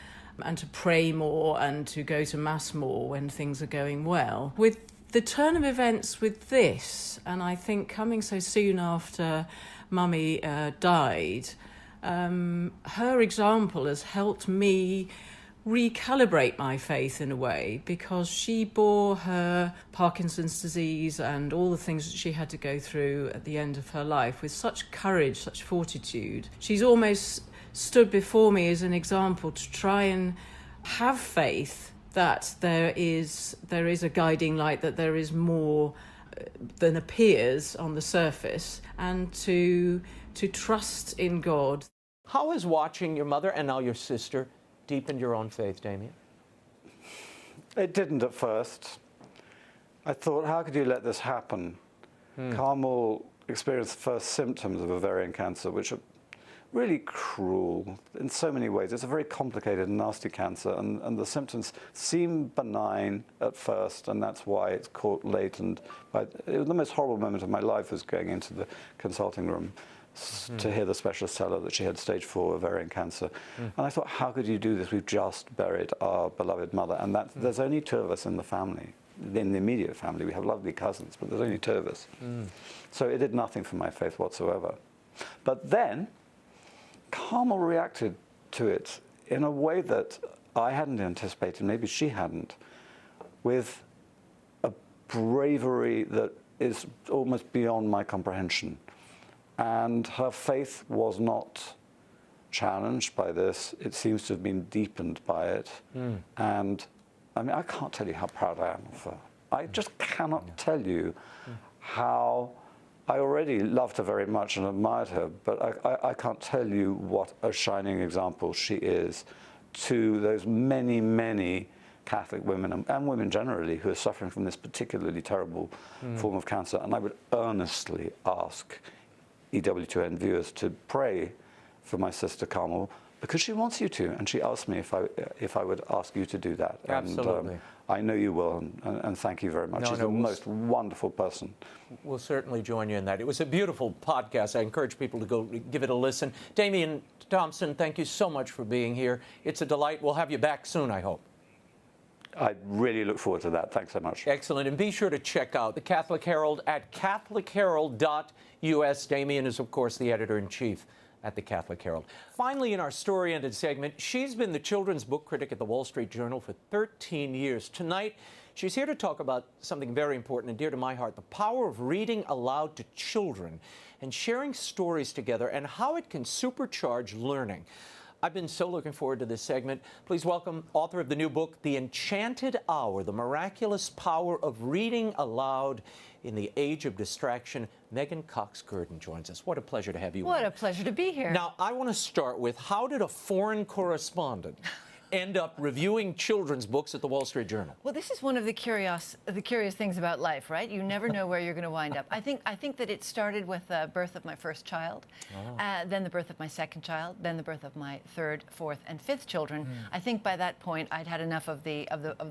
Speaker 9: and to pray more and to go to Mass more when things are going well. With the turn of events with this, and I think coming so soon after Mummy died, her example has helped me recalibrate my faith in a way, because she bore her Parkinson's disease and all the things that she had to go through at the end of her life with such courage, such fortitude. She's almost stood before me as an example to try and have faith that there is a guiding light, that there is more than appears on the surface, and to trust in God.
Speaker 1: How has watching your mother and now your sister deepened your own faith, Damian?
Speaker 8: It didn't at first. I thought, how could you let this happen? Carmel experienced the first symptoms of ovarian cancer, which are really cruel in so many ways. It's a very complicated and nasty cancer, and the symptoms seem benign at first, and that's why it's caught late. And it was the most horrible moment of my life was going into the consulting room to hear the specialist tell her that she had stage 4 ovarian cancer. And I thought, how could you do this? We've just buried our beloved mother, and there's only 2 of us in the family. In the immediate family, we have lovely cousins, but there's only 2 of us. So it did nothing for my faith whatsoever. But then Carmel reacted to it in a way that I hadn't anticipated, maybe she hadn't, with a bravery that is almost beyond my comprehension. And her faith was not challenged by this. It seems to have been deepened by it. And I mean, I can't tell you how proud I am of her. I just cannot tell you how I already loved her very much and admired her, but I can't tell you what a shining example she is to those many, many Catholic women and women generally who are suffering from this particularly terrible form of cancer. And I would earnestly ask EWTN viewers to pray for my sister Carmel, because she wants you to, and she asked me if I would ask you to do that.
Speaker 1: Absolutely.
Speaker 8: And I know you will, and thank you very much. She's the most wonderful person.
Speaker 1: We'll certainly join you in that. It was a beautiful podcast. I encourage people to go give it a listen. Damian Thompson, thank you so much for being here. It's a delight. We'll have you back soon, I hope.
Speaker 8: I really look forward to that. Thanks so much.
Speaker 1: Excellent. And be sure to check out the Catholic Herald at catholicherald.us. Damian is, of course, the editor-in-chief at the Catholic Herald. Finally, in our story-ended segment, she's been the children's book critic at the Wall Street Journal for 13 years. Tonight, she's here to talk about something very important and dear to my heart, the power of reading aloud to children and sharing stories together and how it can supercharge learning. I've been so looking forward to this segment. Please welcome author of the new book, The Enchanted Hour, The Miraculous Power of Reading Aloud in the Age of Distraction. MEGHAN COX GURDON joins us. What a pleasure to have you.
Speaker 10: What a pleasure to be here.
Speaker 1: Now, I want to start with, how did a foreign correspondent end up reviewing children's books at the Wall Street Journal?
Speaker 10: Well, this is one of the curious things about life, right? You never know where you're going to wind up. I think that it started with the birth of my first child, then the birth of my second child, then the birth of my third, fourth, and fifth children. I think by that point I'd had enough of the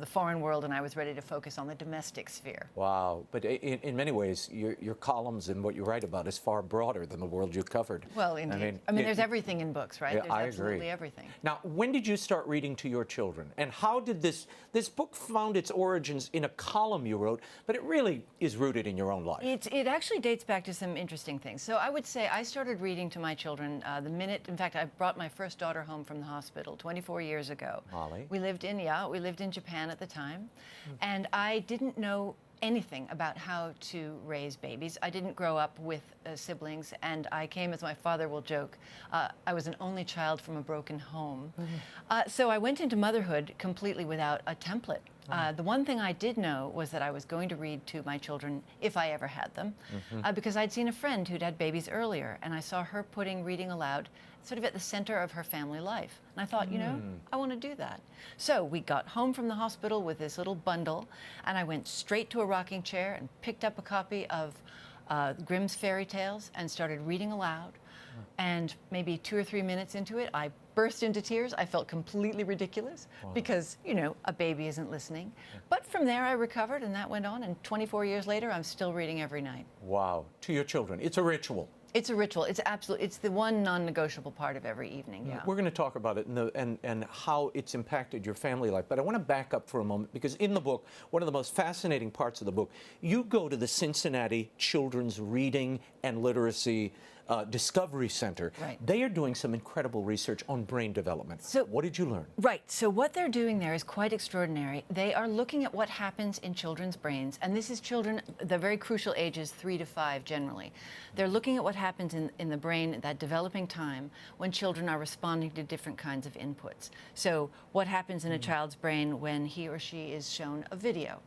Speaker 10: foreign world, and I was ready to focus on the domestic sphere.
Speaker 1: Wow. But in many ways, your columns and what you write about is far broader than the world you covered.
Speaker 10: Well, indeed. I mean, there's everything in books, right?
Speaker 1: Yeah,
Speaker 10: There's
Speaker 1: I
Speaker 10: absolutely
Speaker 1: agree.
Speaker 10: everything.
Speaker 1: Now, when did you start reading to your children? And how did this book found its origins in a column you wrote, but it really is rooted in your own life?
Speaker 10: It actually dates back to some interesting things. So I would say I started reading to my children the minute, in fact, I brought my first daughter home from the hospital 24 years ago.
Speaker 1: Molly.
Speaker 10: We lived in Japan at the time, and I didn't know anything about how to raise babies. I didn't grow up with siblings, and I came, as my father will joke, I was an only child from a broken home. So I went into motherhood completely without a template. The one thing I did know was that I was going to read to my children if I ever had them, because I'd seen a friend who'd had babies earlier, and I saw her putting reading aloud sort of at the center of her family life. And I thought, you know, I want to do that. So we got home from the hospital with this little bundle, and I went straight to a rocking chair and picked up a copy of Grimm's fairy tales and started reading aloud. And maybe 2 or 3 minutes into it, I burst into tears. I felt completely ridiculous because, you know, a baby isn't listening. But from there, I recovered, and that went on. And 24 years later, I'm still reading every night.
Speaker 1: Wow. To your children. It's a ritual.
Speaker 10: It's a ritual. It's the one non-negotiable part of every evening. Yeah.
Speaker 1: We're going to talk about it and how it's impacted your family life. But I want to back up for a moment, because in the book, one of the most fascinating parts of the book, you go to the Cincinnati Children's Reading and Literacy Discovery Center.
Speaker 10: Right.
Speaker 1: They are doing some incredible research on brain development.
Speaker 10: So,
Speaker 1: what did you learn?
Speaker 10: Right. So what they're doing there is quite extraordinary. They are looking at what happens in children's brains, and this is children, the very crucial ages 3 to 5 generally. They're looking at what happens in the brain at that developing time when children are responding to different kinds of inputs. So what happens in a child's brain when he or she is shown a video?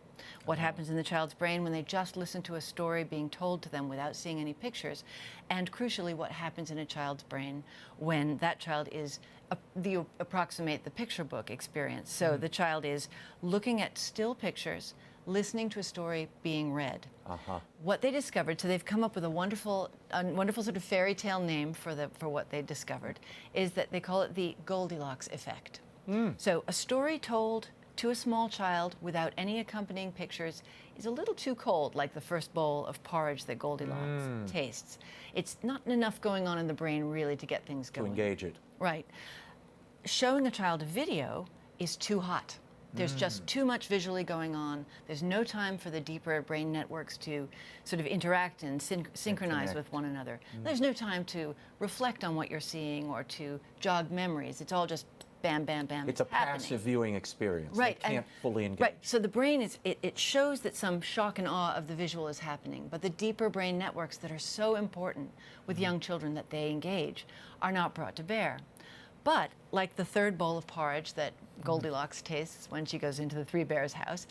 Speaker 10: What happens in the child's brain when they just listen to a story being told to them without seeing any pictures? And crucially, what happens in a child's brain when that child is, approximate the picture book experience. So the child is looking at still pictures, listening to a story being read. What they discovered, so they've come up with a wonderful sort of fairy tale name for what they discovered, is that they call it the Goldilocks Effect. So a story told to a small child without any accompanying pictures is a little too cold, like the first bowl of porridge that Goldilocks tastes. It's not enough going on in the brain really to get things going.
Speaker 1: To engage it.
Speaker 10: Right. Showing a child a video is too hot. There's just too much visually going on. There's no time for the deeper brain networks to sort of interact and synchronize with one another. There's no time to reflect on what you're seeing or to jog memories. It's all just bam, bam, bam.
Speaker 1: It's a passive viewing experience.
Speaker 10: Right.
Speaker 1: They can't fully engage.
Speaker 10: Right. So the brain it shows that some shock and awe of the visual is happening, but the deeper brain networks that are so important with young children that they engage are not brought to bear. But like the third bowl of porridge that Goldilocks tastes when she goes into the Three Bears house,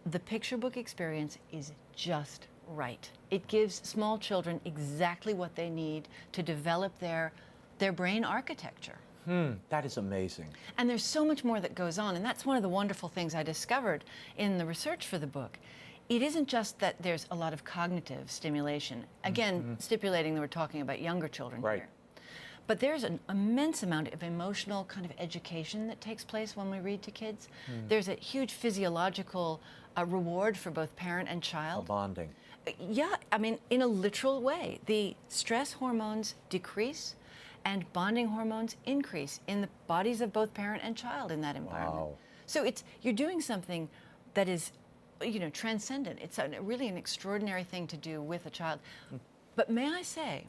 Speaker 10: the picture book experience is just right. It gives small children exactly what they need to develop their brain architecture.
Speaker 1: That is amazing.
Speaker 10: And there's so much more that goes on, and that's one of the wonderful things I discovered in the research for the book. It isn't just that there's a lot of cognitive stimulation, again, stipulating that we're talking about younger children here. But there's an immense amount of emotional kind of education that takes place when we read to kids. There's a huge physiological reward for both parent and child.
Speaker 1: A bonding.
Speaker 10: Yeah, I mean, in a literal way. The stress hormones decrease and bonding hormones increase in the bodies of both parent and child in that environment.
Speaker 1: Wow.
Speaker 10: So you're doing something that is, you know, transcendent. It's really an extraordinary thing to do with a child. But may I say,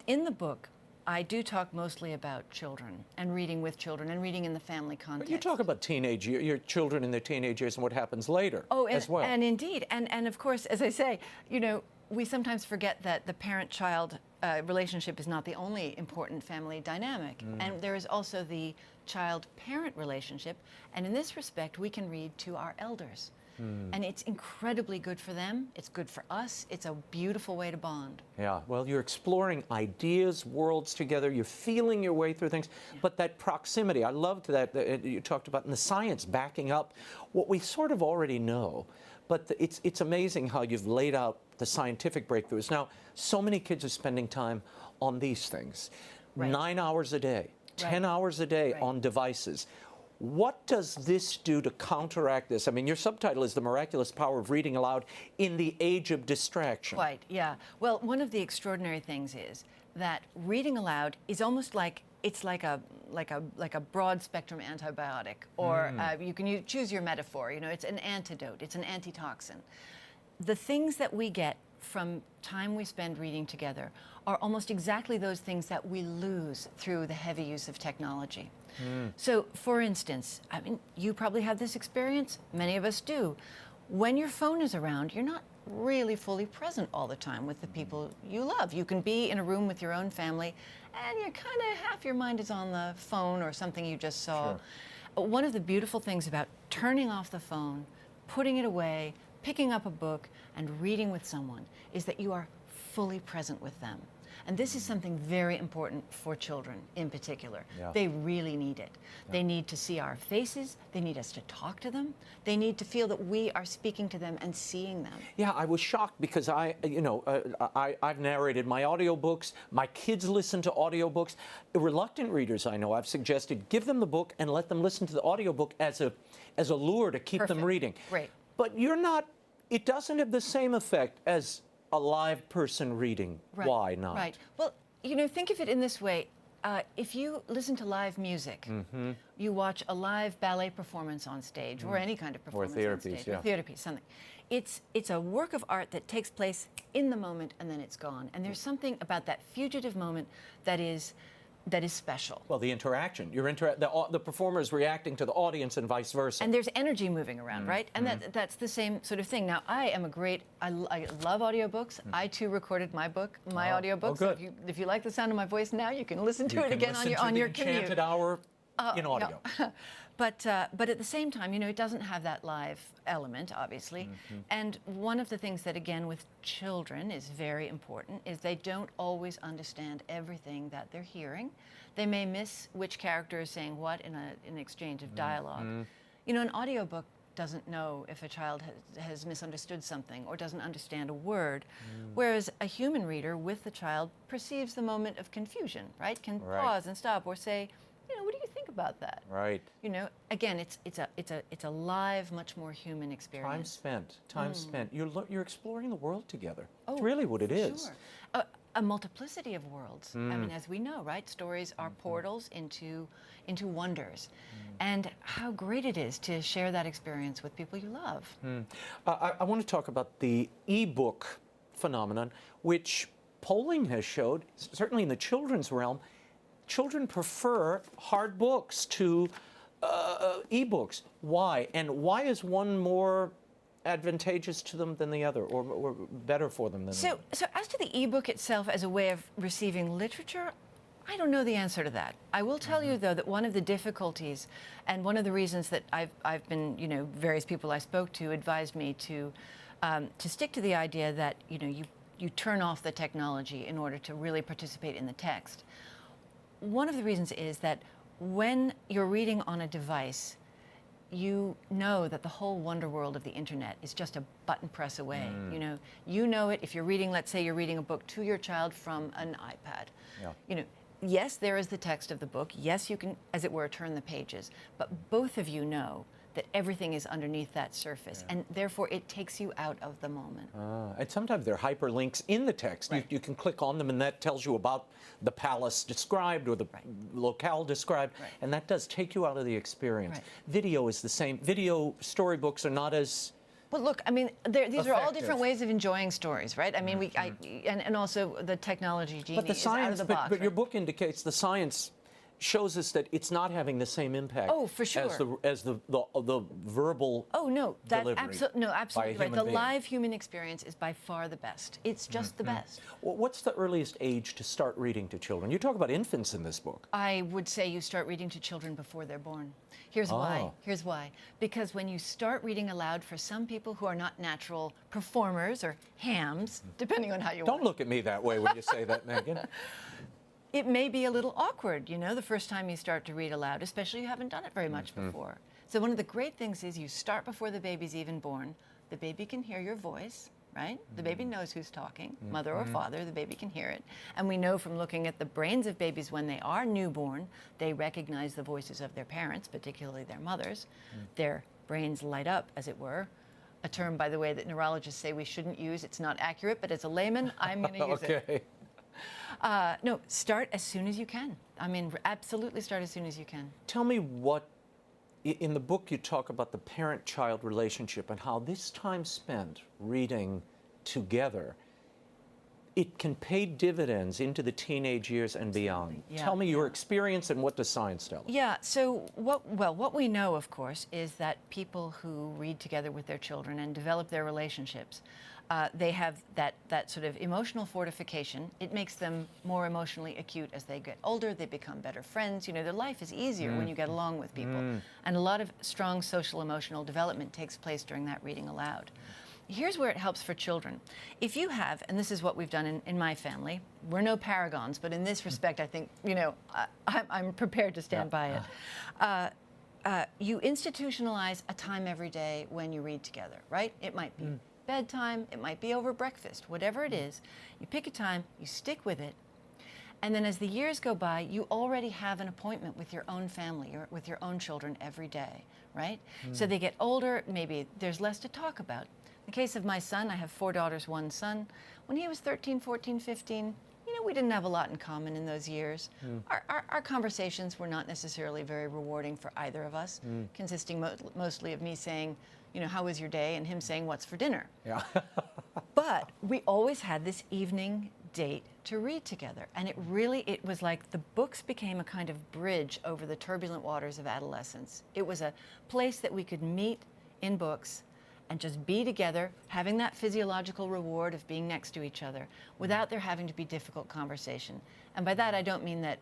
Speaker 10: in the book, I do talk mostly about children and reading with children and reading in the family context.
Speaker 1: But you talk about your children in their teenage years and what happens later as well.
Speaker 10: And indeed. And of course, as I say, you know, we sometimes forget that the parent-child relationship is not the only important family dynamic. And there is also the child-parent relationship. And in this respect, we can read to our elders. And it's incredibly good for them. It's good for us. It's a beautiful way to bond.
Speaker 1: Yeah, well, you're exploring ideas, worlds together. You're feeling your way through things. But that proximity, I loved that you talked about, and the science backing up what we sort of already know. But it's amazing how you've laid out the scientific breakthroughs. Now, so many kids are spending time on these things. 9 hours a day, 10 hours a day on devices. What does this do to counteract this? I mean, your subtitle is The Miraculous Power of Reading Aloud in the Age of Distraction.
Speaker 10: Quite, yeah. Well, one of the extraordinary things is that reading aloud is almost like it's like a broad spectrum antibiotic, or you can choose your metaphor. You know, it's an antidote. It's an antitoxin. The things that we get from time we spend reading together are almost exactly those things that we lose through the heavy use of technology. So, for instance, I mean, you probably have this experience. Many of us do. When your phone is around, you're not really fully present all the time with the people you love. You can be in a room with your own family, and you're kind of half your mind is on the phone or something you just saw. One of the beautiful things about turning off the phone, putting it away, picking up a book, and reading with someone is that you are fully present with them. And this is something very important for children in particular. They really need it. They need to see our faces. They need us to talk to them. They need to feel that we are speaking to them and seeing them.
Speaker 1: Yeah, I was shocked because I've narrated my audiobooks. My kids listen to audiobooks. Reluctant readers I know, I've suggested give them the book and let them listen to the audiobook as a lure to keep them reading.
Speaker 10: Right.
Speaker 1: But it doesn't have the same effect as a live person reading. Why not?
Speaker 10: Right. Well, you know, think of it in this way. If you listen to live music, you watch a live ballet performance on stage, or any kind of performance on stage, or theater piece, something. It's a work of art that takes place in the moment and then it's gone. And there's something about that fugitive moment that is special.
Speaker 1: Well, the interaction. The performer is reacting to the audience and vice versa.
Speaker 10: And there's energy moving around, right? And that's the same sort of thing. Now, I love audiobooks. I too recorded my audiobooks.
Speaker 1: Good.
Speaker 10: So if you like the sound of my voice now, you can listen to it again on your commute.
Speaker 1: Enchanted Hour in audio.
Speaker 10: No. But at the same time, you know, it doesn't have that live element, obviously. And one of the things that, again, with children is very important is they don't always understand everything that they're hearing. They may miss which character is saying what in an exchange of dialogue. You know, an audiobook doesn't know if a child has misunderstood something or doesn't understand a word, whereas a human reader with the child perceives the moment of confusion, right? Can pause and stop or say, you know, what do you think about that?
Speaker 1: Right.
Speaker 10: You know, again, it's a live, much more human experience.
Speaker 1: Time spent. You're exploring the world together. It's really what it is.
Speaker 10: Sure. A multiplicity of worlds. I mean, as we know, right? Stories are portals into wonders. And how great it is to share that experience with people you love.
Speaker 1: I want to talk about the ebook phenomenon, which polling has showed, certainly in the children's realm, children prefer hard books to ebooks. Why? And why is one more advantageous to them than the other, or better for them than the other?
Speaker 10: So as to the ebook itself as a way of receiving literature, I don't know the answer to that. I will tell you, though, that one of the difficulties and one of the reasons that I've been, you know, various people I spoke to advised me to stick to the idea that, you know, you turn off the technology in order to really participate in the text. One of the reasons is that when you're reading on a device, you know that the whole wonder world of the internet is just a button press away. You know it if you're reading, let's say you're reading a book to your child from an iPad. You know, yes, there is the text of the book. Yes, you can, as it were, turn the pages. But both of you know that everything is underneath that surface, and therefore it takes you out of the moment.
Speaker 1: And sometimes there are hyperlinks in the text. You can click on them, and that tells you about the palace described or the locale described, and that does take you out of the experience. Video is the same. Video storybooks are not as...
Speaker 10: Well, look, I mean, these are all different ways of enjoying stories, right? I mean, and also the technology genius is out of the box.
Speaker 1: But your book indicates the science shows us that it's not having the same impact.
Speaker 10: Oh, for sure.
Speaker 1: As the verbal.
Speaker 10: Oh no, that's
Speaker 1: delivery
Speaker 10: absolutely right. The
Speaker 1: being.
Speaker 10: live human experience is by far the best. It's just the best.
Speaker 1: Well, what's the earliest age to start reading to children? You talk about infants in this book.
Speaker 10: I would say you start reading to children before they're born. Here's why. Here's why. Because when you start reading aloud, for some people who are not natural performers or hams, depending on how you
Speaker 1: Don't look at me that way when you say that, Megan.
Speaker 10: It may be a little awkward, you know, the first time you start to read aloud, especially you haven't done it very much before. So one of the great things is you start before the baby's even born. The baby can hear your voice, right? The baby knows who's talking, mother or father, the baby can hear it. And we know from looking at the brains of babies when they are newborn, they recognize the voices of their parents, particularly their mothers. Their brains light up, as it were. A term, by the way, that neurologists say we shouldn't use. It's not accurate, but as a layman, I'm going to use it. No, start as soon as you can. I mean, absolutely start as soon as you can.
Speaker 1: Tell me what, in the book you talk about the parent-child relationship and how this time spent reading together, it can pay dividends into the teenage years and beyond.
Speaker 10: Yeah,
Speaker 1: Tell me your experience and what does science tell us?
Speaker 10: Yeah, so what we know, of course, is that people who read together with their children and develop their relationships, they have that sort of emotional fortification. It makes them more emotionally acute as they get older. They become better friends. You know, their life is easier when you get along with people. And a lot of strong social emotional development takes place during that reading aloud. Here's where it helps for children. If you have, and this is what we've done in my family, we're no paragons, but in this respect, I think, you know, I'm prepared to stand by it. You institutionalize a time every day when you read together, right? It might be bedtime, it might be over breakfast, whatever it is. You pick a time, you stick with it, and then as the years go by, you already have an appointment with your own family or with your own children every day, right? So they get older, maybe there's less to talk about. In the case of my son, I have 4 daughters, 1 son. When he was 13, 14, 15, you know, we didn't have a lot in common in those years. Our conversations were not necessarily very rewarding for either of us, consisting mostly of me saying, you know, how was your day? And him saying, what's for dinner?
Speaker 1: Yeah.
Speaker 10: But we always had this evening date to read together. And it was like the books became a kind of bridge over the turbulent waters of adolescence. It was a place that we could meet in books and just be together, having that physiological reward of being next to each other without there having to be difficult conversation. And by that, I don't mean that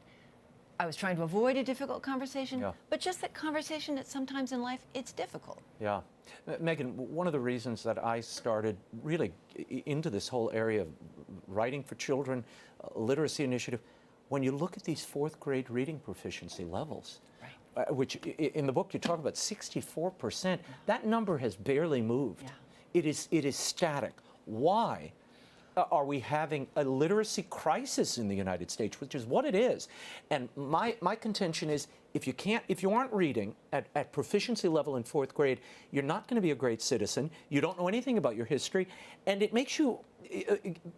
Speaker 10: I was trying to avoid a difficult conversation, but just that conversation that sometimes in life, it's difficult.
Speaker 1: Yeah. Megan, one of the reasons that I started really into this whole area of writing for children, literacy initiative, when you look at these 4th grade reading proficiency levels, which in the book you talk about 64%, that number has barely moved. It is static. Why are we having a literacy crisis in the United States, which is what it is? And my contention is, if you aren't reading at proficiency level in 4th grade, you're not going to be a great citizen. You don't know anything about your history, and it makes you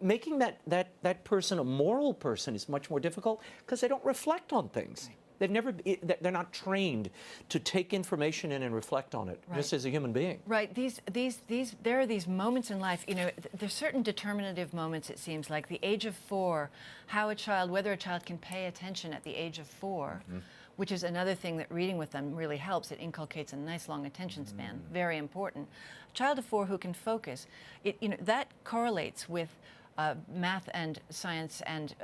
Speaker 1: making that person a moral person is much more difficult because they don't reflect on things. They're not trained to take information in and reflect on it, just as a human being.
Speaker 10: Right. There are these moments in life, you know, there's certain determinative moments, it seems like. The age of 4, whether a child can pay attention at the age of 4, which is another thing that reading with them really helps. It inculcates a nice long attention span, very important. A child of 4 who can focus, that correlates with math and science and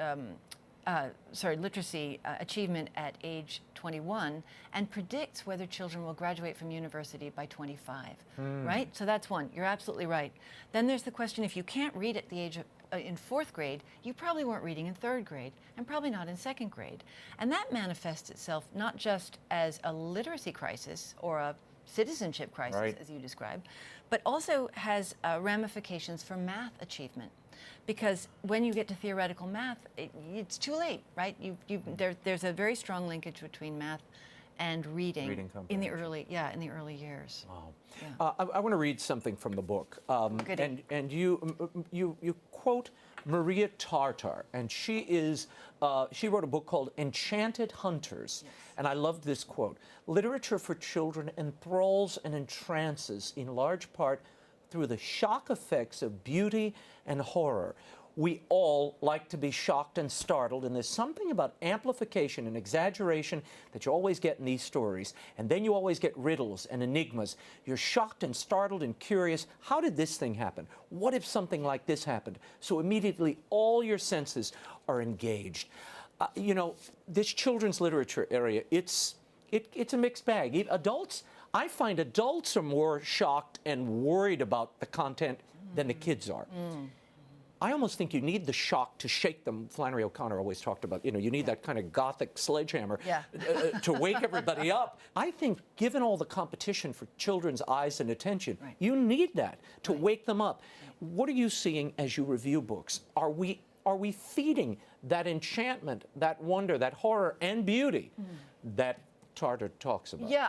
Speaker 10: literacy achievement at age 21 and predicts whether children will graduate from university by 25, right? So that's one. You're absolutely right. Then there's the question, if you can't read at the age of, in 4th grade, you probably weren't reading in 3rd grade and probably not in 2nd grade. And that manifests itself not just as a literacy crisis or a citizenship crisis, as you describe, but also has ramifications for math achievement. Because when you get to theoretical math, it's too late, right? There's a very strong linkage between math and reading in the early years.
Speaker 1: Wow.
Speaker 10: Yeah.
Speaker 1: I want to read something from the book. And you quote Maria Tartar, and she wrote a book called Enchanted Hunters. Yes. And I loved this quote: "Literature for children enthralls and entrances in large part through the shock effects of beauty and horror." We all like to be shocked and startled, and there's something about amplification and exaggeration that you always get in these stories. And then you always get riddles and enigmas. You're shocked and startled and curious. How did this thing happen? What if something like this happened? So immediately all your senses are engaged. You know, this children's literature area, it's a mixed bag. Adults, I find adults are more shocked and worried about the content than the kids are. I almost think you need the shock to shake them. Flannery O'Connor always talked about, you know, you need that kind of gothic sledgehammer to wake everybody up. I think given all the competition for children's eyes and attention, you need that to wake them up. What are you seeing as you review books? Are we feeding that enchantment, that wonder, that horror and beauty that Tarter talks about?
Speaker 10: Yeah,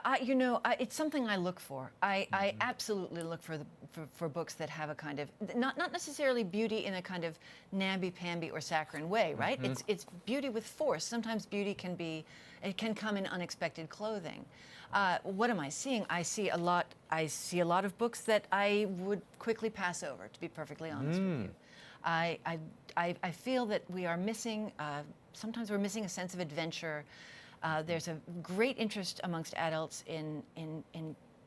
Speaker 10: it's something I look for. I absolutely look for books that have a kind of, not necessarily beauty in a kind of namby-pamby or saccharine way, right? It's beauty with force. Sometimes beauty can come in unexpected clothing. What am I seeing? I see a lot of books that I would quickly pass over, to be perfectly honest with you. I feel that we are missing, sometimes we're missing a sense of adventure. There's a great interest amongst adults in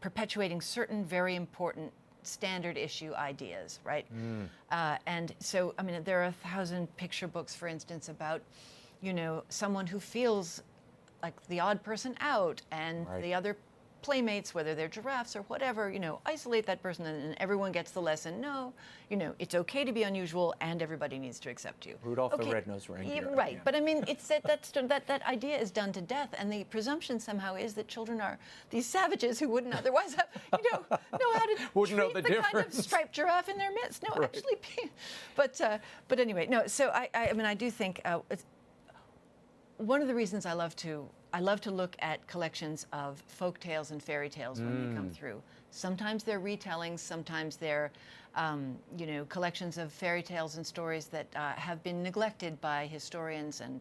Speaker 10: perpetuating certain very important standard issue ideas, right? And so, I mean, there are 1,000 picture books, for instance, about, you know, someone who feels like the odd person out, and the other playmates, whether they're giraffes or whatever, you know, isolate that person, and everyone gets the lesson. No, you know, it's okay to be unusual, and everybody needs to accept you.
Speaker 1: Rudolph the Red-Nosed Reindeer.
Speaker 10: Yeah, right, but I mean, it's that idea is done to death, and the presumption somehow is that children are these savages who wouldn't otherwise have, know how to
Speaker 1: wouldn't know
Speaker 10: treat
Speaker 1: the
Speaker 10: kind of
Speaker 1: difference.
Speaker 10: striped giraffe in their midst. No, actually, but anyway, no. So I mean, I do think it's one of the reasons I love to look at collections of folk tales and fairy tales when they come through. Sometimes they're retellings, sometimes they're collections of fairy tales and stories that have been neglected by historians and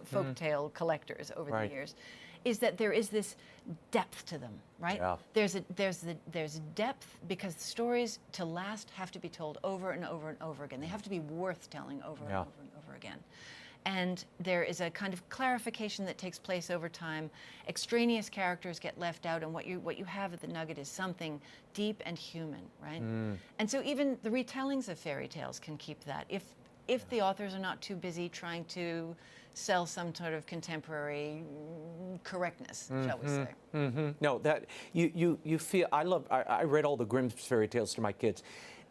Speaker 10: folk tale collectors over the years. Is that there is this depth to them, right?
Speaker 1: Yeah.
Speaker 10: There's depth, because the stories to last have to be told over and over and over again. They have to be worth telling over and over and over again. And there is a kind of clarification that takes place over time. Extraneous characters get left out, and what you have at the nugget is something deep and human, right? And so even the retellings of fairy tales can keep that, if the authors are not too busy trying to sell some sort of contemporary correctness, shall we say?
Speaker 1: No, that you feel. I read all the Grimm's fairy tales to my kids,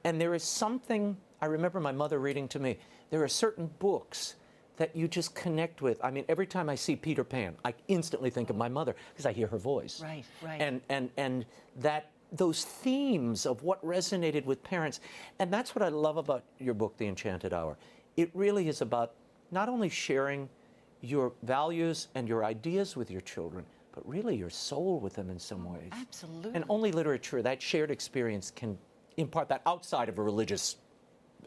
Speaker 1: and there is something. I remember my mother reading to me. There are certain books that you just connect with. I mean, every time I see Peter Pan, I instantly think of my mother because I hear her voice.
Speaker 10: Right.
Speaker 1: And that those themes of what resonated with parents, and that's what I love about your book, The Enchanted Hour. It really is about not only sharing your values and your ideas with your children, but really your soul with them in some ways.
Speaker 10: Absolutely.
Speaker 1: And only literature, that shared experience, can impart that outside of a religious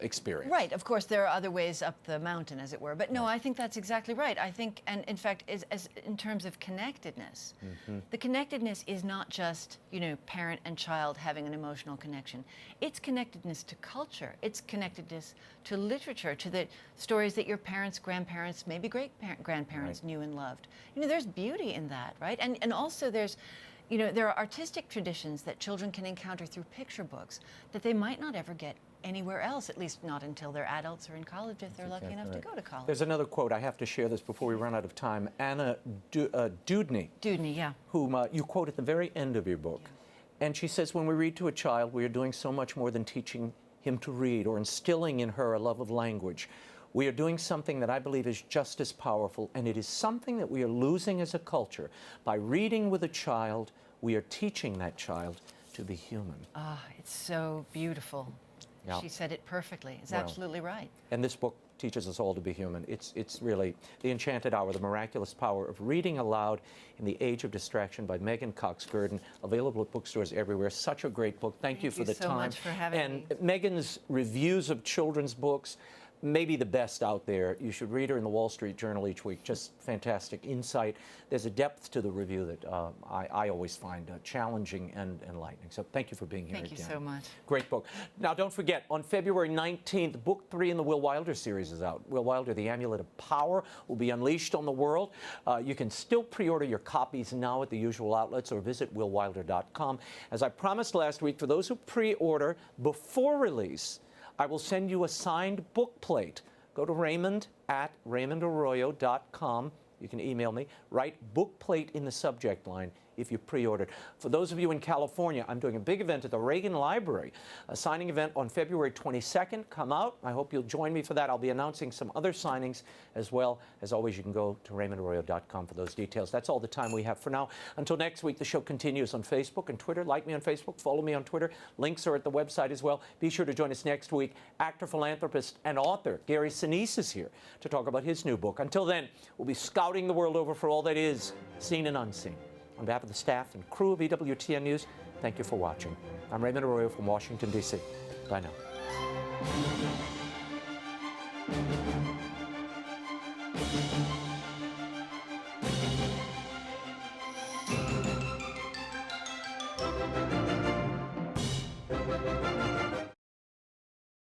Speaker 1: experience.
Speaker 10: Right. Of course, there are other ways up the mountain, as it were. But no, I think that's exactly right. I think, and in fact, as in terms of connectedness, the connectedness is not just, parent and child having an emotional connection. It's connectedness to culture. It's connectedness to literature, to the stories that your parents, grandparents, maybe great-grandparents knew and loved. There's beauty in that, right? And also there's, there are artistic traditions that children can encounter through picture books that they might not ever get anywhere else, at least not until they're adults or in college, if they're lucky enough to go to college.
Speaker 1: There's another quote. I have to share this before we run out of time. Anna Dewdney.
Speaker 10: Dewdney, yeah.
Speaker 1: Whom you quote at the very end of your book. Yeah. And she says, when we read to a child, we are doing so much more than teaching him to read or instilling in her a love of language. We are doing something that I believe is just as powerful, and it is something that we are losing as a culture. By reading with a child, we are teaching that child to be human.
Speaker 10: Ah, it's so beautiful.
Speaker 1: Yeah.
Speaker 10: She said it perfectly. It's absolutely right.
Speaker 1: And this book teaches us all to be human. It's really The Enchanted Hour, The Miraculous Power of Reading Aloud in the Age of Distraction by MEGHAN COX GURDON, available at bookstores everywhere. Such a great book. Thank you for the
Speaker 10: so
Speaker 1: time.
Speaker 10: Much for having me.
Speaker 1: And MEGHAN's reviews of children's books, maybe the best out there. You should read her in the Wall Street Journal each week. Just fantastic insight. There's a depth to the review that I always find challenging and enlightening. So thank you for being here again.
Speaker 10: Thank you so much.
Speaker 1: Great book. Now, don't forget, on February 19th, Book 3 in the Will Wilder series is out. Will Wilder, The Amulet of Power, will be unleashed on the world. You can still pre-order your copies now at the usual outlets or visit willwilder.com. As I promised last week, for those who pre-order before release, I will send you a signed book plate. Go to Raymond at raymondarroyo.com. You can email me. Write book plate in the subject line if you pre-ordered. For those of you in California, I'm doing a big event at the Reagan Library, a signing event on February 22nd. Come out. I hope you'll join me for that. I'll be announcing some other signings as well. As always, you can go to raymondarroyo.com for those details. That's all the time we have for now. Until next week, the show continues on Facebook and Twitter. Like me on Facebook, follow me on Twitter. Links are at the website as well. Be sure to join us next week. Actor, philanthropist, and author Gary Sinise is here to talk about his new book. Until then, we'll be scouting the world over for all that is seen and unseen. On behalf of the staff and crew of EWTN News, thank you for watching. I'm Raymond Arroyo from Washington, D.C. Bye now.